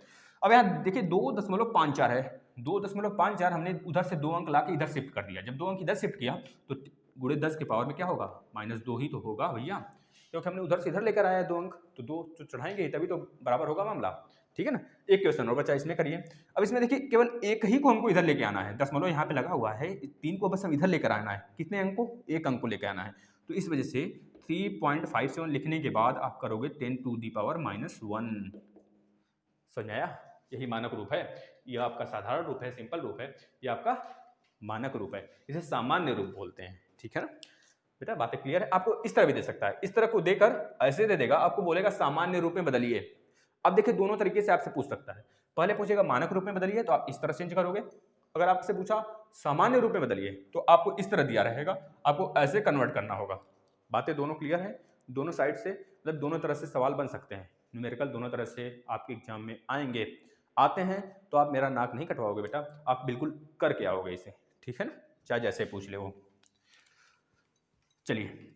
अब यहाँ देखिए 2.54 है, 2.54 हमने उधर से 2 अंक ला के इधर शिफ्ट कर दिया। जब 2 अंक इधर शिफ्ट किया तो गुणे 10 के पावर में क्या होगा? -2 ही तो होगा भैया, क्योंकि हमने उधर से इधर लेकर आया है 2 अंक, तो 2 तो चढ़ाएंगे तभी तो बराबर होगा मामला, ठीक है ना। एक क्वेश्चन और बचा, इसमें करिए। अब इसमें देखिए केवल एक ही को हमको इधर लेके आना है, दशमलव यहाँ पे लगा हुआ है, 3 को बस हम इधर लेकर आना है। कितने अंक को? 1 अंक को लेकर आना है। तो इस वजह से 3.57 लिखने के बाद आप करोगे 10 टू दी पावर -1। समझ आया? यही मानक रूप है। यह आपका साधारण रूप है, सिंपल रूप है, यह आपका मानक रूप है, इसे सामान्य रूप बोलते हैं, ठीक है ना। बेटा बातें क्लियर है? आपको इस तरह भी दे सकता है, इस तरह को देकर ऐसे दे देगा, आपको बोलेगा सामान्य रूप में बदलिए। अब देखिए दोनों तरीके से आपसे पूछ सकता है। पहले पूछेगा मानक रूप में बदलिए, तो आप इस तरह चेंज करोगे। अगर आपसे पूछा सामान्य रूप में बदलिए, तो आपको इस तरह दिया रहेगा, आपको ऐसे कन्वर्ट करना होगा। बातें दोनों क्लियर है? दोनों साइड से मतलब दोनों तरह से सवाल बन सकते हैं, न्यूमेरिकल दोनों तरह से आपके एग्जाम में आएंगे। आते हैं तो आप मेरा नाक नहीं कटवाओगे बेटा, आप बिल्कुल करके आओगे इसे, ठीक है ना, चाहे जैसे पूछ ले वो। चलिए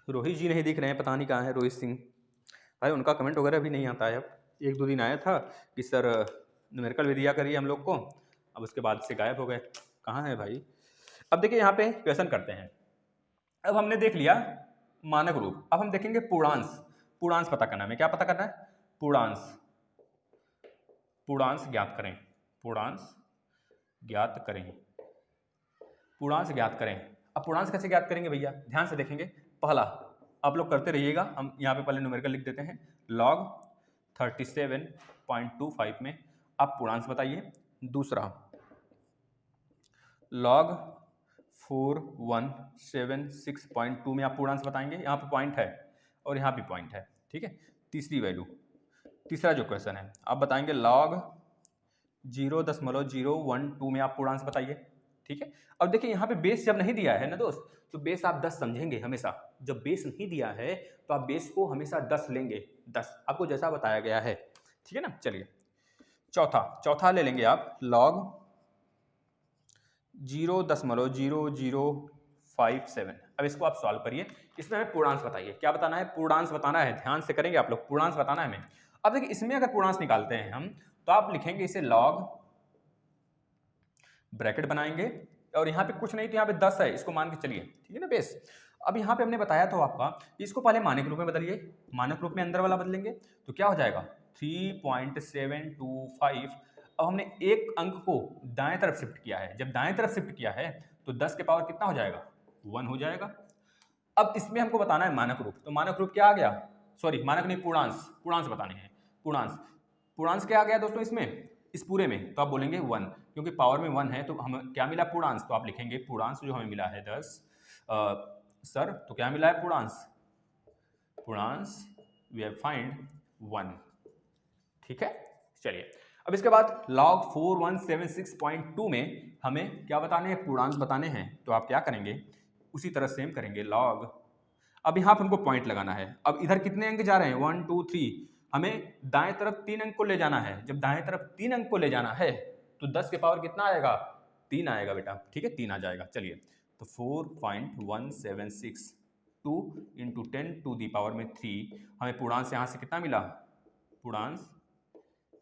रोहित जी नहीं दिख रहे हैं, पता नहीं कहाँ है रोहित सिंह भाई, उनका कमेंट वगैरह भी नहीं आता है। अब 1-2 दिन आया था कि सर न्यूमेरिकल भी दिया करिए हम लोग को, अब उसके बाद से गायब हो गए, कहाँ है भाई। अब देखिए यहाँ पे क्वेश्चन करते हैं। अब हमने देख लिया मानक रूप, अब हम देखेंगे पूर्णांश। पूर्णांश पता करना है, क्या पता करना है? पूर्णांश। पूर्णांश ज्ञात करें, पूर्णांश ज्ञात करें, पूर्णांश ज्ञात करें। अब पूर्णांश कैसे ज्ञात करेंगे भैया? ध्यान से देखेंगे। पहला आप लोग करते रहिएगा, हम यहाँ पे पहले न्यूमेरिकल लिख देते हैं। log 37.25 में आप पूर्णांश बताइए। दूसरा log 4176.2 में आप पूर्णांश बताएंगे, यहाँ पे पॉइंट है और यहाँ भी पॉइंट है, ठीक है। तीसरी वैल्यू, तीसरा जो क्वेश्चन है आप बताएंगे log 0.012 में आप पूर्णांश बताइए, ठीक है। अब देखिए यहाँ पे बेस जब नहीं दिया है ना दोस्त, तो बेस आप 10 समझेंगे हमेशा। जब बेस नहीं दिया है तो आप बेस को हमेशा 10 लेंगे, 10 आपको जैसा बताया गया है, ठीक है ना। चलिए चौथा ले लेंगे आप log 0.0057। अब इसको आप सॉल्व करिए, इसमें हमें पूर्णांश बताइए। क्या बताना है? पूर्णांश बताना है, ध्यान से करेंगे आप लोग, पूर्णांश बताना है हमें। अब देखिए इसमें अगर पूर्णांश निकालते हैं हम, तो आप लिखेंगे इसे log, ब्रैकेट बनाएंगे और यहाँ पे कुछ नहीं तो यहाँ पे 10 है, इसको मान के चलिए, ठीक है ना बेस। अब यहाँ पे हमने बताया था आपका, इसको पहले मानक रूप में बदलिए। मानक रूप में अंदर वाला बदलेंगे तो क्या हो जाएगा? 3.725। अब हमने एक अंक को दाएं तरफ शिफ्ट किया है, जब दाएं तरफ शिफ्ट किया है तो 10 के पावर कितना हो जाएगा? 1 हो जाएगा। अब इसमें हमको बताना है मानक रूप, तो मानक रूप क्या आ गया? सॉरी मानक नहीं, पूर्णांश, पूर्णांश बताने हैं। पूर्णांश, पूर्णांश क्या आ गया दोस्तों इसमें, इस पूरे में? तो आप बोलेंगे 1, क्योंकि पावर में 1 है तो हमें क्या मिला? पूर्णांश। तो आप लिखेंगे पूर्णांश जो हमें मिला है 10। सर तो क्या मिला है पूर्णांश? पूर्णांश वी हैव फाइंड 1, ठीक है। चलिए अब इसके बाद log 4176.2 में हमें क्या बताने हैं? पूर्णांश बताने हैं। तो आप क्या करेंगे? उसी तरह सेम करेंगे log। अब यहाँ पर हमको पॉइंट लगाना है। अब इधर कितने अंक जा रहे हैं? 1 2 3, हमें दाएं तरफ 3 अंक को ले जाना है। जब दाएं तरफ 3 अंक को ले जाना है तो 10 के पावर कितना आएगा, 3 आएगा बेटा, ठीक है, 3 आ जाएगा। चलिए तो 4.1762 इंटू 10 टू दी पावर में 3, हमें पूर्णांश यहाँ से कितना मिला, पूर्णांश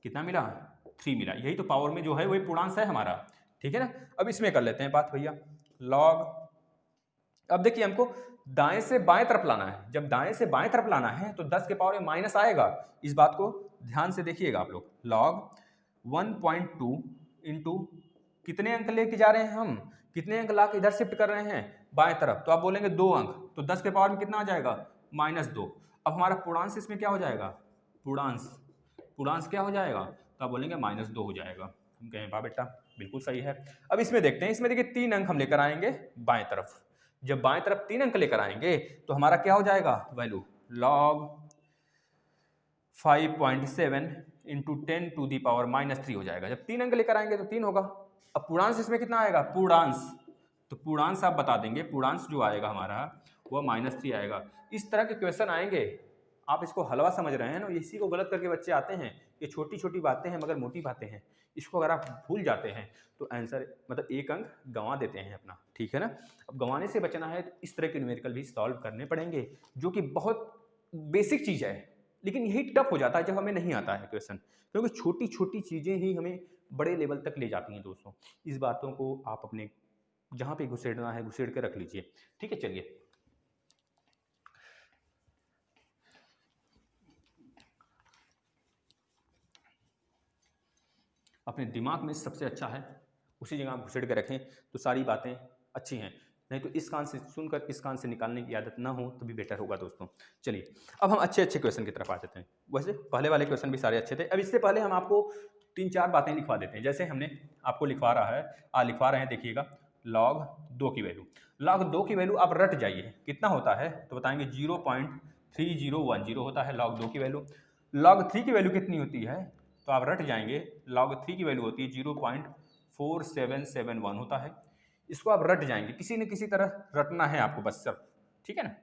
कितना मिला, 3 मिला। यही तो पावर में जो है वही पूर्णांश है हमारा, ठीक है ना। अब इसमें कर लेते हैं बात भैया, लॉग, अब देखिए हमको दाएं से बाएं तरफ लाना है, जब दाएं से बाएं तरफ लाना है तो 10 के पावर में माइनस आएगा, इस बात को ध्यान से देखिएगा आप लोग। लॉग 1.2 इंटू कितने अंक लेके जा रहे हैं हम, कितने अंक ला के इधर शिफ्ट कर रहे हैं बाएं तरफ, तो आप बोलेंगे 2 अंक, तो 10 के पावर में कितना आ जाएगा, -2। अब हमारा पूर्णांश इसमें क्या हो जाएगा, पूर्णांश क्या हो जाएगा, तो आप बोलेंगे -2 हो जाएगा। हम कहें वाह बेटा बिल्कुल सही है। अब इसमें देखते हैं, इसमें देखिए 3 अंक हम लेकर आएंगे बाएं तरफ, जब बाएं तरफ 3 अंक लेकर आएंगे तो हमारा क्या हो जाएगा value, log 5.7 into 10 to the power -3 हो जाएगा। जब 3 अंक लेकर आएंगे तो 3 होगा। अब पूर्णांश इसमें कितना आएगा, पूर्णांश, तो पूर्णांश आप बता देंगे, पूर्णांश जो आएगा हमारा वो -3 आएगा। इस तरह के क्वेश्चन आएंगे, आप इसको हलवा समझ रहे हैं ना, इसी को गलत करके बच्चे आते हैं। ये छोटी छोटी बातें हैं मगर मोटी बातें हैं, इसको अगर आप भूल जाते हैं तो आंसर मतलब 1 अंक गंवा देते हैं अपना, ठीक है ना। अब गंवाने से बचना है तो इस तरह के न्यूमेरिकल भी सॉल्व करने पड़ेंगे, जो कि बहुत बेसिक चीज़ है, लेकिन यही टफ हो जाता है जब हमें नहीं आता है क्वेश्चन, क्योंकि छोटी छोटी चीज़ें ही हमें बड़े लेवल तक ले जाती हैं दोस्तों। इस बातों को आप अपने जहाँ पे घुसेड़ना है घुसेड़ के रख लीजिए, ठीक है। चलिए अपने दिमाग में सबसे अच्छा है उसी जगह आप घुसेड़ के रखें तो सारी बातें अच्छी हैं, नहीं तो इस कान से सुनकर इस कान से निकालने की आदत ना हो तो भी बेटर होगा दोस्तों। चलिए अब हम अच्छे अच्छे क्वेश्चन की तरफ आ जाते हैं। वैसे पहले वाले क्वेश्चन भी सारे अच्छे थे, अब इससे पहले हम आपको 3-4 बातें लिखवा देते हैं। जैसे हमने आपको लिखवा रहे हैं, देखिएगा लॉग 2 की वैल्यू, लॉग 2 की वैल्यू आप रट जाइए कितना होता है, तो बताएंगे 0.3010 होता है लॉग 2 की वैल्यू। लॉग 3 की वैल्यू कितनी होती है, तो आप रट जाएंगे, लॉग 3 की वैल्यू होती है 0.4771 होता है। इसको आप रट जाएंगे, किसी न किसी तरह रटना है आपको बस सब, ठीक है ना।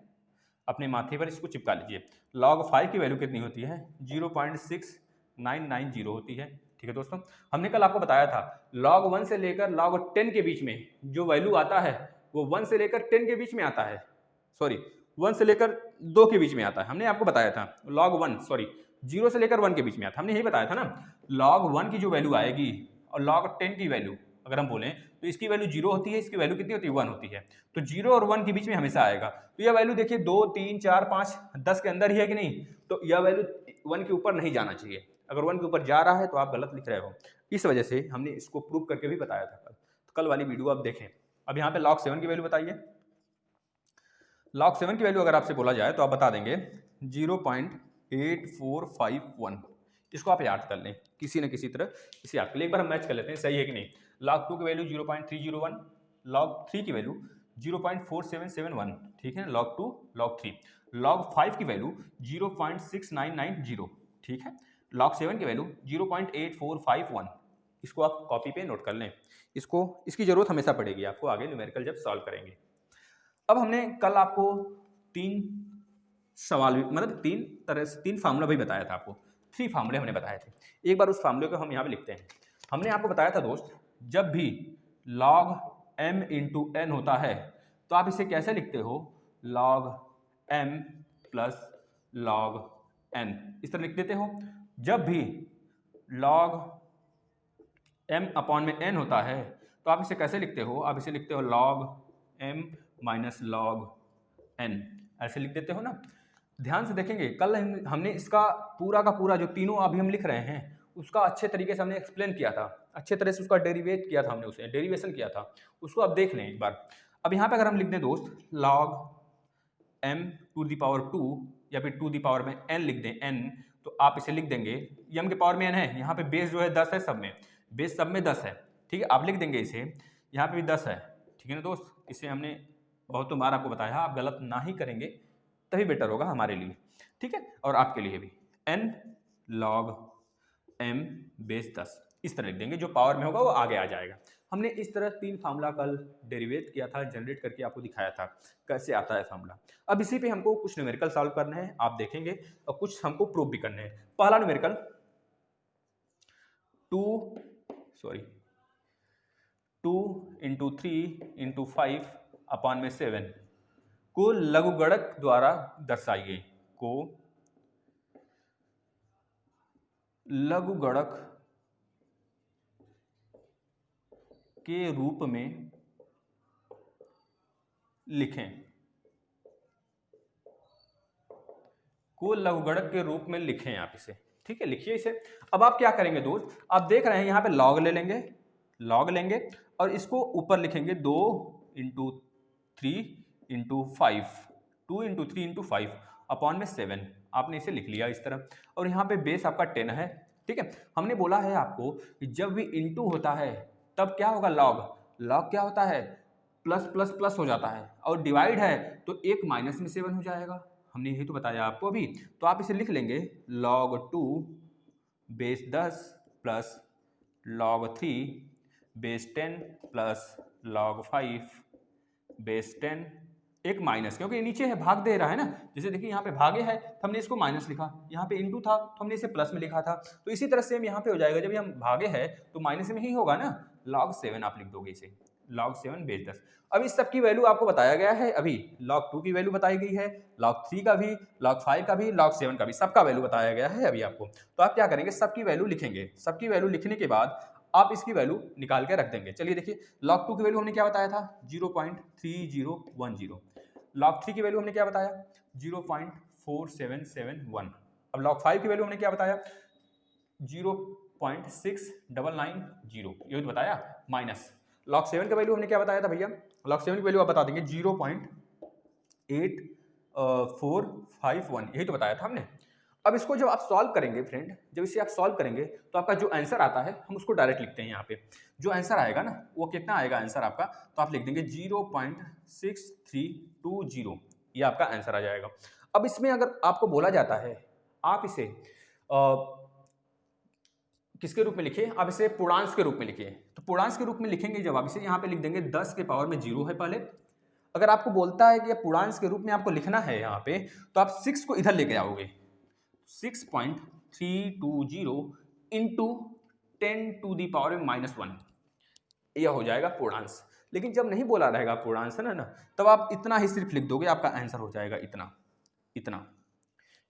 अपने माथे पर इसको चिपका लीजिए। लॉग 5 की वैल्यू कितनी होती है, 0.6990 होती है, ठीक है दोस्तों। हमने कल आपको बताया था लॉग 1 से लेकर लॉग 10 के बीच में जो वैल्यू आता है वो 1 से लेकर 10 के बीच में आता है, सॉरी 1 से लेकर 2 के बीच में आता है। हमने आपको बताया था लॉग 1 सॉरी 0 से लेकर 1 के बीच में आता, हमने यही बताया था ना। लॉग 1 की जो वैल्यू आएगी और लॉग 10 की वैल्यू अगर हम बोलें तो इसकी वैल्यू 0 होती है, इसकी वैल्यू कितनी होती है 1 होती है, तो 0 और 1 के बीच में हमेशा आएगा। तो यह वैल्यू देखिए 2 3 4 5 10 के अंदर ही है कि नहीं, तो यह वैल्यू 1 के ऊपर नहीं जाना चाहिए। अगर 1 के ऊपर जा रहा है तो आप गलत लिख रहे हो, इस वजह से हमने इसको प्रूव करके भी बताया था कल। तो कल वाली वीडियो आप देखें। अब यहाँ पे लॉग 7 की वैल्यू बताइए। लॉग 7 की वैल्यू अगर आपसे बोला जाए तो आप बता देंगे 0.8451। इसको आप याद कर लें किसी न किसी तरह, इसे याद कर लें। एक बार हम मैच कर लेते हैं सही है कि नहीं। लॉग 2 की वैल्यू 0.301, लॉग 3 की वैल्यू 0.4771, ठीक है। लॉग 2 लॉग 3, लॉग 5 की वैल्यू 0.6990, ठीक है। लॉग 7 की वैल्यू 0.8451। इसको आप कॉपी पे नोट कर लें, इसको इसकी जरूरत हमेशा पड़ेगी आपको आगे न्यूमेरिकल जब सॉल्व करेंगे। अब हमने कल आपको 3 सवाल मतलब 3 फार्मूला भी बताया था आपको, 3 फार्मूले हमने बताए थे। एक बार उस फार्मूले को हम यहाँ पे लिखते हैं। हमने आपको बताया था दोस्त, जब भी log m इंटू एन होता है तो आप इसे कैसे लिखते हो, log m plus log n, इस तरह लिख देते हो। जब भी log m अपॉन में n होता है तो आप इसे कैसे लिखते हो, आप इसे लिखते हो log m minus log n, ऐसे लिख देते हो ना। ध्यान से देखेंगे कल हमने इसका पूरा का पूरा जो तीनों अभी हम लिख रहे हैं उसका अच्छे तरीके से हमने एक्सप्लेन किया था, अच्छे तरह से उसका डेरिवेट किया था, हमने उसे डेरिवेशन किया था, उसको आप देख लें एक बार। अब यहाँ पे अगर हम लिख दें दोस्त log m to the power 2 या फिर टू दी पावर में n लिख दें n, तो आप इसे लिख देंगे m के पावर में n है, यहाँ पे बेस जो है 10 है, सब में बेस सब में 10 है, ठीक है। आप लिख देंगे इसे, यहाँ पे भी 10 है, ठीक है ना दोस्त। इसे हमने बहुत बार आपको बताया, आप गलत ना ही करेंगे तभी बेटर होगा हमारे लिए, ठीक है, और आपके लिए भी। n log m बेस 10 इस तरह लिख देंगे, जो पावर में होगा वो आगे आ जाएगा। हमने इस तरह 3 फार्मूला कल डेरिवेट किया था, जनरेट करके आपको दिखाया था कैसे आता है फार्मूला। अब इसी पे हमको कुछ न्यूमेरिकल सॉल्व करने हैं, आप देखेंगे, और कुछ हमको प्रूव भी करने हैं। पहला न्यूमेरिकल 2 इंटू 3 इंटू 5 अपॉन में 7 को लघुगणक द्वारा दर्शाइए, को लघुगणक के रूप में लिखें, को लघुगणक के रूप में लिखें आप इसे। ठीक है, लिखिए इसे। अब आप क्या करेंगे दोस्त, आप देख रहे हैं यहाँ पे लॉग ले लेंगे, लॉग लेंगे और इसको ऊपर लिखेंगे 2 into 3 into 5, 2 into 3 into 5 upon में 7। आपने इसे लिख लिया इस तरह, और यहाँ पे बेस आपका 10 है। ठीक है, हमने बोला है आपको कि जब भी इंटू होता है तब क्या होगा, लॉग। लॉग क्या होता है, प्लस प्लस प्लस हो जाता है, और डिवाइड है तो एक माइनस में 7 हो जाएगा। हमने यही तो बताया आपको अभी। तो आप इसे लिख लेंगे log 2 base 10 plus log 3 base 10 plus log 5 base 10, एक माइनस, क्योंकि नीचे है भाग दे रहा है ना। जैसे देखिए यहाँ पे भागे है तो हमने इसको माइनस लिखा, यहाँ पे इंटू था तो हमने इसे प्लस में लिखा था। तो इसी तरह से हम यहाँ पे हो जाएगा, जब हम भागे है तो माइनस में ही होगा ना। log 7 आप लिख दोगे इसे, log 7 बेस 10। अब इस सब की वैल्यू आपको बताया गया है अभी। log 2 की वैल्यू बताई गई है, log 3 का भी, log 5 का भी, log 7 का भी, सबका वैल्यू बताया गया है अभी आपको। तो आप क्या करेंगे, सबकी वैल्यू लिखेंगे। सबकी वैल्यू लिखने के बाद आप इसकी वैल्यू निकाल के रख देंगे। चलिए देखिए, log 2 की वैल्यू हमने क्या बताया था, 0.3010। log 3 की वैल्यू हमने क्या बताया, 0.4771। अब log 5 की वैल्यू हमने क्या बताया, 0.6990, ये तो बताया, माइनस log 7 का वैल्यू हमने क्या बताया था भैया, log 7 की वैल्यू आप बता देंगे 0.8451, यही तो बताया था हमने। अब इसको जब आप सॉल्व करेंगे फ्रेंड, जब इसे आप सॉल्व करेंगे तो आपका जो आंसर आता है हम उसको डायरेक्ट लिखते हैं यहाँ पे। जो आंसर आएगा ना वो कितना आएगा आंसर आपका, तो आप लिख देंगे 0.6320, ये आपका आंसर आ जाएगा। अब इसमें अगर आपको बोला जाता है आप इसे किसके रूप में लिखिए, आप इसे पूर्णांश के रूप में लिखिए। तो पूर्णांश के रूप में लिखेंगे जब आप इसे, यहाँ पे लिख देंगे 10 के पावर में 0 है पहले। अगर आपको बोलता है कि पूर्णांश के रूप में आपको लिखना है यहाँ पे, तो आप 6 को इधर लेके आओगे, 6.320 इंटू 10 टू दी पावर में -1, यह हो जाएगा पूर्णांश। लेकिन जब नहीं बोला रहेगा पूर्णांश है ना, तब आप इतना ही सिर्फ लिख दोगे, आपका आंसर हो जाएगा इतना इतना।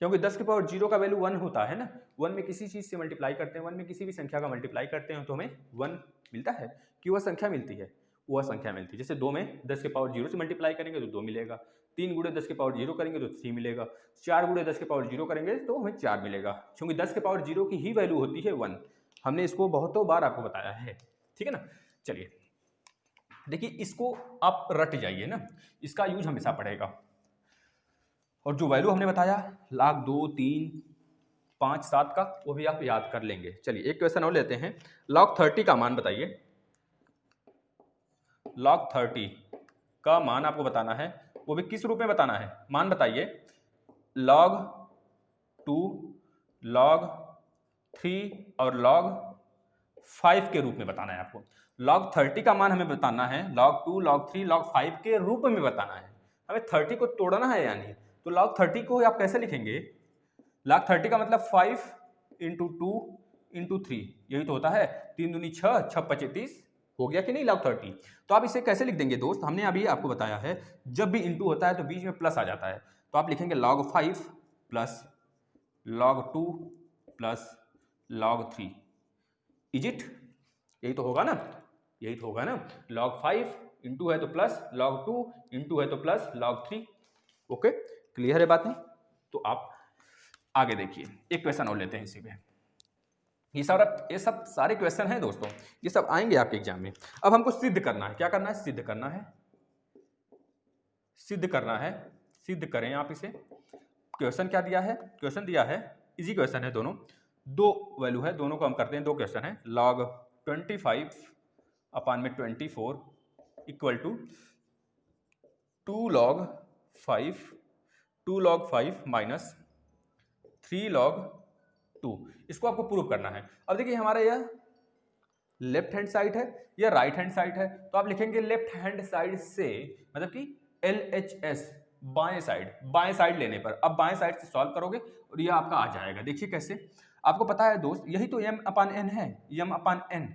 क्योंकि 10 की पावर 0 का वैल्यू 1 होता है ना, 1 में किसी चीज़ से मल्टीप्लाई करते हैं, 1 में किसी भी संख्या का मल्टीप्लाई करते हैं तो हमें 1 मिलता है, कि वह संख्या मिलती है, वह संख्या मिलती है। जैसे 2 में 10 के पावर 0 से मल्टीप्लाई करेंगे तो 2 मिलेगा, 3 गुणे 10 के पावर 0 करेंगे तो 3 मिलेगा, 4 गुणे 10 के पावर 0 करेंगे तो हमें 4 मिलेगा, क्योंकि 10 के पावर 0 की ही वैल्यू होती है 1। हमने इसको बहुतों बार आपको बताया है, ठीक है ना। चलिए देखिए, इसको आप रट जाइए ना, इसका यूज हमेशा पड़ेगा। और जो वैल्यू हमने बताया लाख 2, 3, 5, 7 का, वो भी आप याद कर लेंगे। चलिए एक क्वेश्चन और लेते हैं, log 30 का मान बताइए। log 30 का मान आपको बताना है, वो भी किस रूप में बताना है, मान बताइए। log 2, log 3 और log 5 के रूप में बताना है आपको। log 30 का मान हमें बताना है log 2, log 3, log 5 के रूप में बताना है। हमें 30 को तोड़ना है यानी, तो log 30 को आप कैसे लिखेंगे, log 30 का मतलब 5 इंटू 2 इंटू 3, यही तो होता है, 3 दूनी 6, 6 पचे 30, हो गया कि नहीं log 30। तो आप इसे कैसे लिख देंगे दोस्त, हमने अभी आपको बताया है जब भी इंटू होता है तो बीच में प्लस आ जाता है, तो आप लिखेंगे log 5 plus log 2 plus log 3, is it, यही तो होगा ना, यही तो होगा ना। log 5 इंटू है तो प्लस, log 2 इंटू है तो प्लस, log 3। ओके, क्लियर है बात नहीं। तो आप आगे देखिए, एक क्वेश्चन और लेते हैं इसी पे। ये सब सारे क्वेश्चन हैं दोस्तों, ये सब आएंगे आपके एग्जाम में। अब हमको सिद्ध करना है, क्या करना है, सिद्ध करना है, सिद्ध करना है, सिद्ध करें आप इसे। क्वेश्चन क्या दिया है, क्वेश्चन दिया है, इजी क्वेश्चन है, दोनों दो वैल्यू है, दोनों को हम करते हैं, दो क्वेश्चन है। log 25 अपान में 24 equal to 2 log 5 minus 3 log 2, इसको आपको प्रूव करना है। अब देखिए हमारा यह लेफ्ट हैंड साइड है, यह राइट हैंड साइड है, तो आप लिखेंगे लेफ्ट हैंड साइड से, मतलब कि LHS बाएं साइड लेने पर। अब बाएं साइड से सॉल्व करोगे और यह आपका आ जाएगा। देखिए कैसे, आपको पता है दोस्त, यही तो m/n है, m/n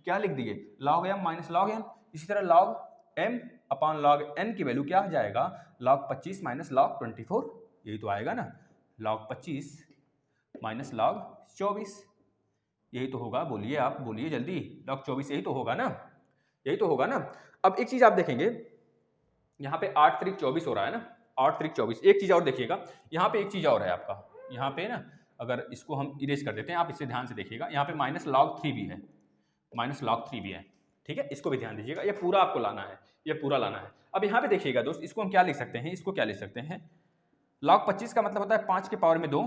क्या लिख दिए, log m minus log n। इसी तरह log m upon log n की वैल्यू क्या हो जाएगा, log 25 माइनस log 24, यही तो आएगा ना, log 25 माइनस log 24, यही तो होगा। बोलिए, आप बोलिए जल्दी, log 24 यही तो होगा ना, यही तो होगा ना। अब एक चीज आप देखेंगे, यहाँ पे 8 त्रिक 24 हो रहा है ना, 8 त्रिक 24। एक चीज और देखिएगा, यहाँ पे एक चीज और है आपका, यहाँ पे ना अगर इसको हम इरेज कर देते हैं, आप इसे ध्यान से देखिएगा, यहाँ पे माइनस log 3 भी है, माइनस log 3 भी है, ठीक है, इसको भी ध्यान दीजिएगा, ये पूरा आपको लाना है, ये पूरा लाना है। अब यहाँ पे देखिएगा दोस्त, इसको हम क्या लिख सकते हैं, इसको क्या लिख सकते हैं, log 25 का मतलब होता है 5 के पावर में 2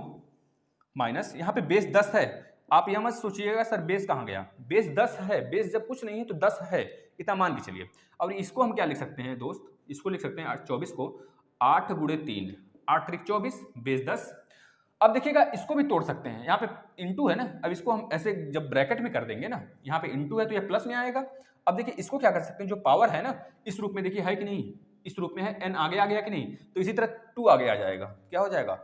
माइनस, यहाँ पे बेस 10 है। आप यह मत सोचिएगा सर बेस कहाँ गया, बेस 10 है, बेस जब कुछ नहीं है तो 10 है, इतना मान के चलिए। और इसको हम क्या लिख सकते हैं दोस्त, इसको लिख सकते हैं 24 को 8 गुणे 3, 8 त्रिक 24 बेस 10। अब देखिएगा इसको भी तोड़ सकते हैं, यहाँ पे इंटू है ना, अब इसको हम ऐसे जब ब्रैकेट में कर देंगे ना, यहाँ पे इंटू है तो ये प्लस में आएगा। अब देखिए इसको क्या कर सकते हैं, जो पावर है ना इस रूप में देखिए है कि नहीं, इस रूप में है, n आगे आ गया कि नहीं, तो इसी तरह 2 आगे आ जाएगा, क्या हो जाएगा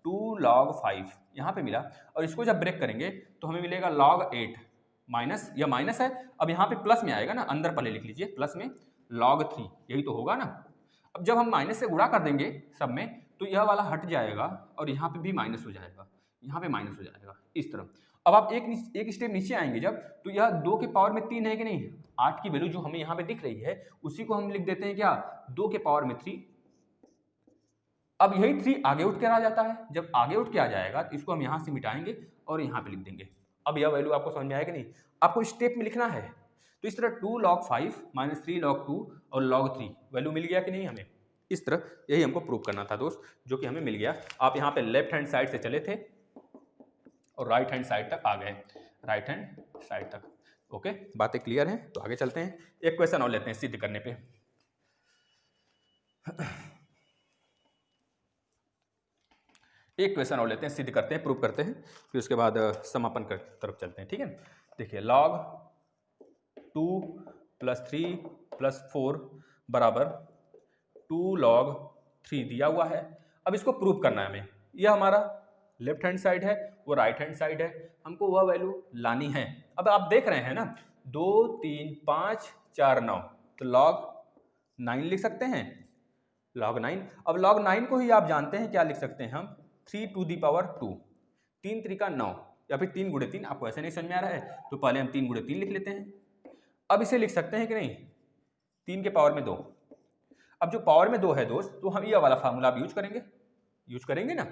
2 log 5 यहाँ पे मिला। और इसको जब ब्रेक करेंगे तो हमें मिलेगा log 8 माइनस, यह माइनस है, अब यहाँ पे प्लस में आएगा ना, अंदर पहले लिख लीजिए प्लस में log 3, यही तो होगा ना। अब जब हम माइनस से गुणा कर देंगे सब में तो यह वाला हट जाएगा और यहाँ पे भी माइनस हो जाएगा, यहाँ पे माइनस हो जाएगा इस तरह। अब आप एक स्टेप नीचे आएंगे जब, तो यह 2 के पावर में 3 है कि नहीं, 8 की वैल्यू जो हमें यहाँ पे दिख रही है उसी को हम लिख देते हैं क्या, 2 के पावर में 3। अब यही 3 आगे उठ कर आ जाता है, जब आगे उठ के आ जाएगा तो इसको हम यहाँ से मिटाएंगे और यहाँ पे लिख देंगे। अब यह वैल्यू आपको समझ में आएगा नहीं, आपको स्टेप में लिखना है। तो इस तरह 2 log 5 माइनस 3 log 2 और log 3 वैल्यू मिल गया कि नहीं हमें, इस तरह यही हमको प्रूव करना था दोस्त, जो कि हमें मिल गया। आप यहाँ पे लेफ्ट हैंड साइड से चले थे और राइट हैंड साइड तक आ गए, राइट हैंड साइड तक। ओके, बातें क्लियर हैं, तो आगे चलते हैं। एक क्वेश्चन और लेते हैं सिद्ध करने पे। एक क्वेश्चन और लेते हैं, सिद्ध करते हैं, प्रूव करते हैं, फिर उसके बाद समापन कर तरफ चलते हैं, ठीक है। देखिए log 2 प्लस 3 प्लस 4 बराबर 2 log 3 दिया हुआ है। अब इसको प्रूव करना है हमें, यह हमारा लेफ्ट हैंड साइड है, वो राइट हैंड साइड है, हमको वह वैल्यू लानी है। अब आप देख रहे हैं ना 2 3 5 4 9, तो log 9 लिख सकते हैं, log 9। अब log 9 को ही आप जानते हैं क्या लिख सकते हैं हम, 3 to the power 2, 3 त्रिका 9, या फिर 3 गुणे 3। आपको ऐसे नहीं समझ में आ रहा है तो पहले हम 3 गुणे 3 लिख लेते हैं। अब इसे लिख सकते हैं कि नहीं, 3 के पावर में 2। अब जो पावर में 2 है दोस्त, तो हम ये वाला फार्मूला आप यूज करेंगे ना,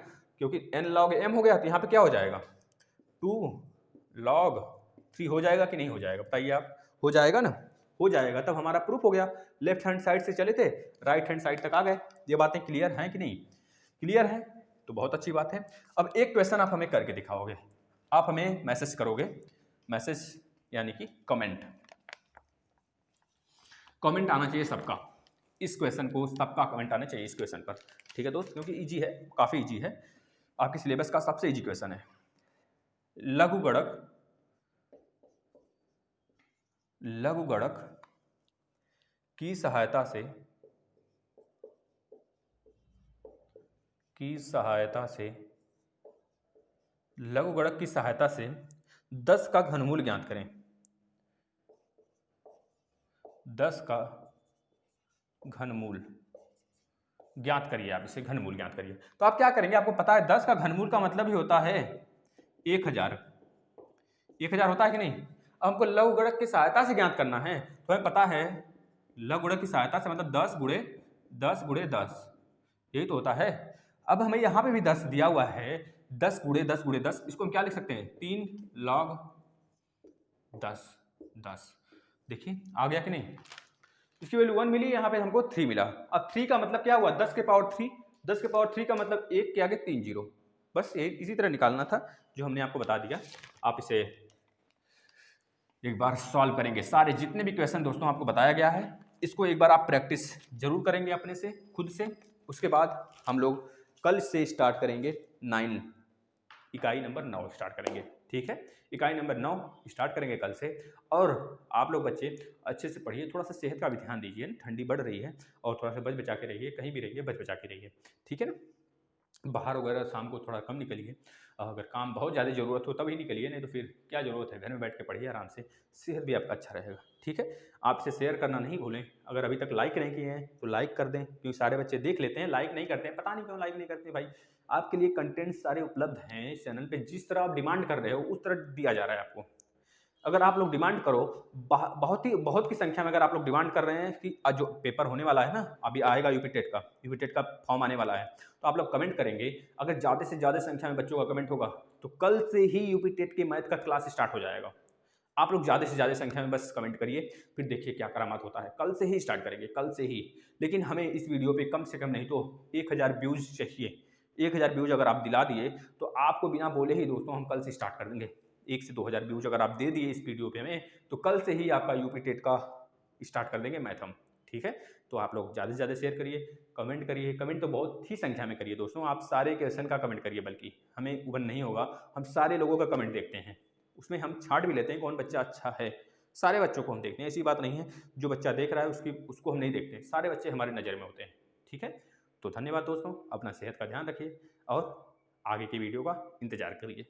क्योंकि n log m हो गया, तो यहाँ पे क्या हो जाएगा 2 log 3 हो जाएगा कि नहीं हो जाएगा, बताइए आप, हो जाएगा ना, हो जाएगा। तब हमारा प्रूफ हो गया, लेफ्ट हैंड साइड से चले थे राइट हैंड साइड तक आ गए। ये बातें क्लियर हैं कि नहीं, क्लियर है तो बहुत अच्छी बात है। अब एक क्वेश्चन आप हमें करके दिखाओगे, आप हमें मैसेज करोगे, मैसेज यानी कि कमेंट, कमेंट आना चाहिए सबका, इस क्वेश्चन को सबका कमेंट आना चाहिए इस क्वेश्चन पर, ठीक है दोस्त, क्योंकि इजी है, काफ़ी इजी है, आपके सिलेबस का सबसे इजी क्वेश्चन है। लघुगणक की सहायता से लघुगणक की सहायता से 10 का घनमूल ज्ञात करें, 10 का घनमूल ज्ञात करिए, आप इसे घनमूल ज्ञात करिए। तो आप क्या करेंगे, आपको पता है 10 का घनमूल का मतलब ही होता है 1000, 1000 होता है कि नहीं। अब हमको लघुगणक की सहायता से ज्ञात करना है, तो हमें पता है लघुगणक की सहायता से मतलब 10 गुणे 10, यही तो होता है। अब हमें यहाँ पे भी 10 दिया हुआ है, 10 गुणे 10, इसको हम क्या लिख सकते हैं 3 log 10। देखिए आ गया कि नहीं, इसकी वैल्यू 1 मिली, यहाँ पे हमको 3 मिला। अब 3 का मतलब क्या हुआ, 10 के पावर 3, 10 के पावर 3 का मतलब 1 के आगे 3 जीरो, बस ये इसी तरह निकालना था जो हमने आपको बता दिया। आप इसे एक बार सॉल्व करेंगे, सारे जितने भी क्वेश्चन दोस्तों आपको बताया गया है, इसको एक बार आप प्रैक्टिस जरूर करेंगे अपने से, खुद से। उसके बाद हम लोग कल से स्टार्ट करेंगे 9, इकाई नंबर 9 स्टार्ट करेंगे, ठीक है। इकाई नंबर 9 स्टार्ट करेंगे कल से। और आप लोग बच्चे अच्छे से पढ़िए, थोड़ा सा सेहत का भी ध्यान दीजिए, ठंडी बढ़ रही है, और थोड़ा सा बच बचा के रहिए, कहीं भी रहिए बच बचा के रहिए, ठीक है ना। बाहर वगैरह शाम को थोड़ा कम निकलिए, अगर काम बहुत ज़्यादा ज़रूरत हो तभी निकलिए, नहीं तो फिर क्या ज़रूरत है, घर में बैठ के पढ़िए आराम से, सेहत भी आपका अच्छा रहेगा। ठीक है, आपसे शेयर करना नहीं भूलें, अगर अभी तक लाइक नहीं किए हैं तो लाइक कर दें, क्योंकि सारे बच्चे देख लेते हैं लाइक नहीं करते हैं, पता नहीं क्यों लाइक नहीं करते भाई। आपके लिए कंटेंट सारे उपलब्ध हैं इस चैनल पे, जिस तरह आप डिमांड कर रहे हो उस तरह दिया जा रहा है आपको। अगर आप लोग डिमांड करो, बहुत की संख्या में अगर आप लोग डिमांड कर रहे हैं कि जो पेपर होने वाला है ना, अभी आएगा यूपी टेट का फॉर्म आने वाला है, तो आप लोग कमेंट करेंगे, अगर ज़्यादा से ज़्यादा संख्या में बच्चों का कमेंट होगा तो कल से ही यूपी टेट के मैथ का क्लास स्टार्ट हो जाएगा। आप लोग ज़्यादा से ज़्यादा संख्या में बस कमेंट करिए, फिर देखिए क्या करामात होता है। कल से ही स्टार्ट करेंगे, कल से ही। लेकिन हमें इस वीडियो पे कम से कम नहीं तो 1000 व्यूज़ चाहिए। 1000 व्यूज़ अगर आप दिला दिए तो आपको बिना बोले ही दोस्तों हम कल से स्टार्ट कर देंगे। 1 से 2000 व्यूज़ अगर आप दे दिए इस वीडियो पे हमें, तो कल से ही आपका यूपी टेट का स्टार्ट कर देंगे मैथ हम। ठीक है, तो आप लोग ज़्यादा से ज़्यादा शेयर करिए, कमेंट करिए। कमेंट तो बहुत ही संख्या में करिए दोस्तों, आप सारे क्वेश्चन का कमेंट करिए, बल्कि हमें वन नहीं होगा, हम सारे लोगों का कमेंट देखते हैं, उसमें हम छाँट भी लेते हैं कौन बच्चा अच्छा है। सारे बच्चों को हम देखते हैं, ऐसी बात नहीं है जो बच्चा देख रहा है उसको हम नहीं देखते, सारे बच्चे हमारी नज़र में होते हैं। ठीक है, तो धन्यवाद दोस्तों, अपना सेहत का ध्यान रखिए और आगे की वीडियो का इंतज़ार करिए।